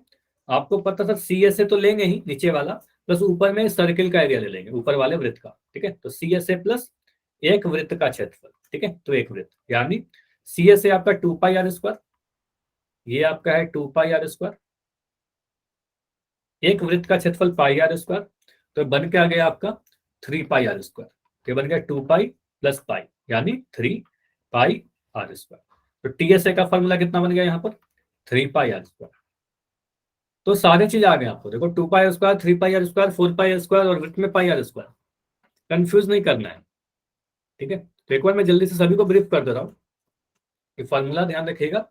आपको पता था CSA तो लेंगे ही नीचे वाला, प्लस ऊपर में सर्किल का एरिया ले लेंगे, ऊपर वाले वृत्त का। ठीक है, तो CSA प्लस एक वृत्त का क्षेत्रफल। ठीक है, तो एक वृत्त यानी CSA आपका 2 पाई r स्क्वायर, ये आपका है 2 पाई r स्क्वायर, एक वृत्त का क्षेत्रफल पाई r स्क्वायर, तो बन के आ गया आपका 3 पाई r स्क्वायर। तो बन गया 2 पाई प्लस पाई यानी 3 पाई r स्क्वायर। तो TSA का फॉर्मूला कितना बन गया यहाँ पर, 3 पाई r स्क्वायर। तो सारे चीज आ गए आपको, देखो 2 पाई स्क्वायर, 3 पाई r स्क्वायर, 4 पाई स्क्वायर और वृत्त में पाई r स्क्वायर। कंफ्यूज नहीं करना है। ठीक है, तो एक बार मैं जल्दी से सभी को ब्रीफ कर दे रहा हूँ कि फॉर्मूला ध्यान रखिएगा।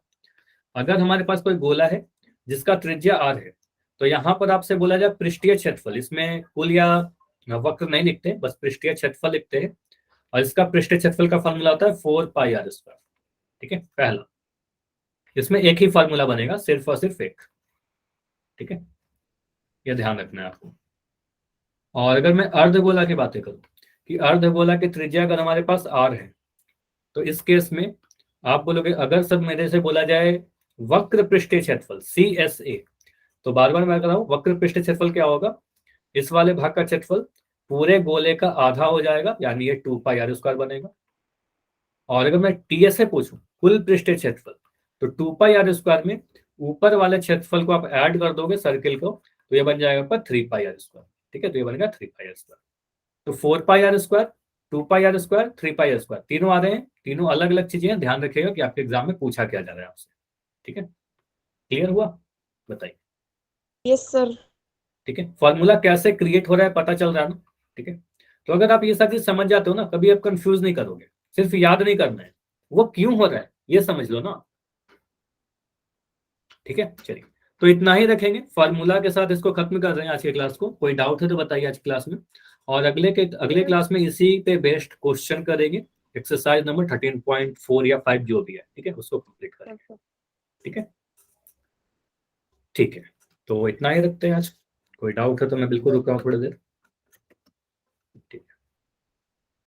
अगर हमारे पास कोई गोला है जिसका त्रिज्या r है, तो यहाँ पर आपसे बोला जाए पृष्ठीय क्षेत्रफल, इसमें कुल या वक्र नहीं लिखते, बस पृष्ठीय क्षेत्रफल लिखते हैं, और इसका पृष्ठीय क्षेत्रफल का फॉर्मूला होता है 4 पाई r स्क्वायर। ठीक है, पहला, इसमें एक ही फॉर्मूला बनेगा, सिर्फ और सिर्फ एक। ठीक है, यह ध्यान रखना है आपको। और अगर मैं अर्धगोला की बातें करूं कि अर्धगोला की त्रिज्या अगर हमारे पास r है, तो इस केस में आप बोलोगे अगर सब मेरे से बोला जाए वक्र पृष्ठीय क्षेत्रफल CSA, तो बार बार मैं कर रहा हूं, वक्र पृष्ठीय क्षेत्रफल क्या होगा, इस वाले भाग का क्षेत्रफल पूरे गोले का आधा हो जाएगा, यानी ये 2πr² बनेगा। और अगर मैं TSA पूछूं कुल पृष्ठीय क्षेत्रफल, तो 2πr² में ऊपर वाले क्षेत्रफल को आप ऐड कर दोगे सर्किल को, तो ये बन जाएगा पर 3πr²। ठीक है, तो ये बनेगा 3πr²। तो 4πr², 2πr², 3πr², तीनों आ रहे हैं, तीनों अलग अलग चीजें हैं, ध्यान रखिएगा कि आपके एग्जाम में पूछा क्या जा रहा है आपसे। ठीक है, क्लियर हुआ, बताइए। Yes sir. ठीक है, फॉर्मूला कैसे क्रिएट हो रहा है पता चल रहा है ना। ठीक है, तो अगर आप ये सारी चीज समझ जाते हो ना, कभी आप कंफ्यूज नहीं करोगे, सिर्फ याद नहीं करना है वो क्यों हो रहा है, ये समझ लो ना। ठीक है, चलिए, तो इतना ही रखेंगे, फार्मूला के साथ इसको खत्म कर रहे हैं आज के क्लास को। कोई डाउट है तो बताइए आज क्लास में, और अगले क्लास में इसी पे बेस्ड क्वेश्चन करेंगे, एक्सरसाइज नंबर 13.4 या 5 जो भी है। ठीक है, उसको कंप्लीट करेंगे। ठीक है, ठीक है, तो इतना ही रखते हैं आज। कोई डाउट है तो मैं बिल्कुल रुक रहा हूँ थोड़ी देर।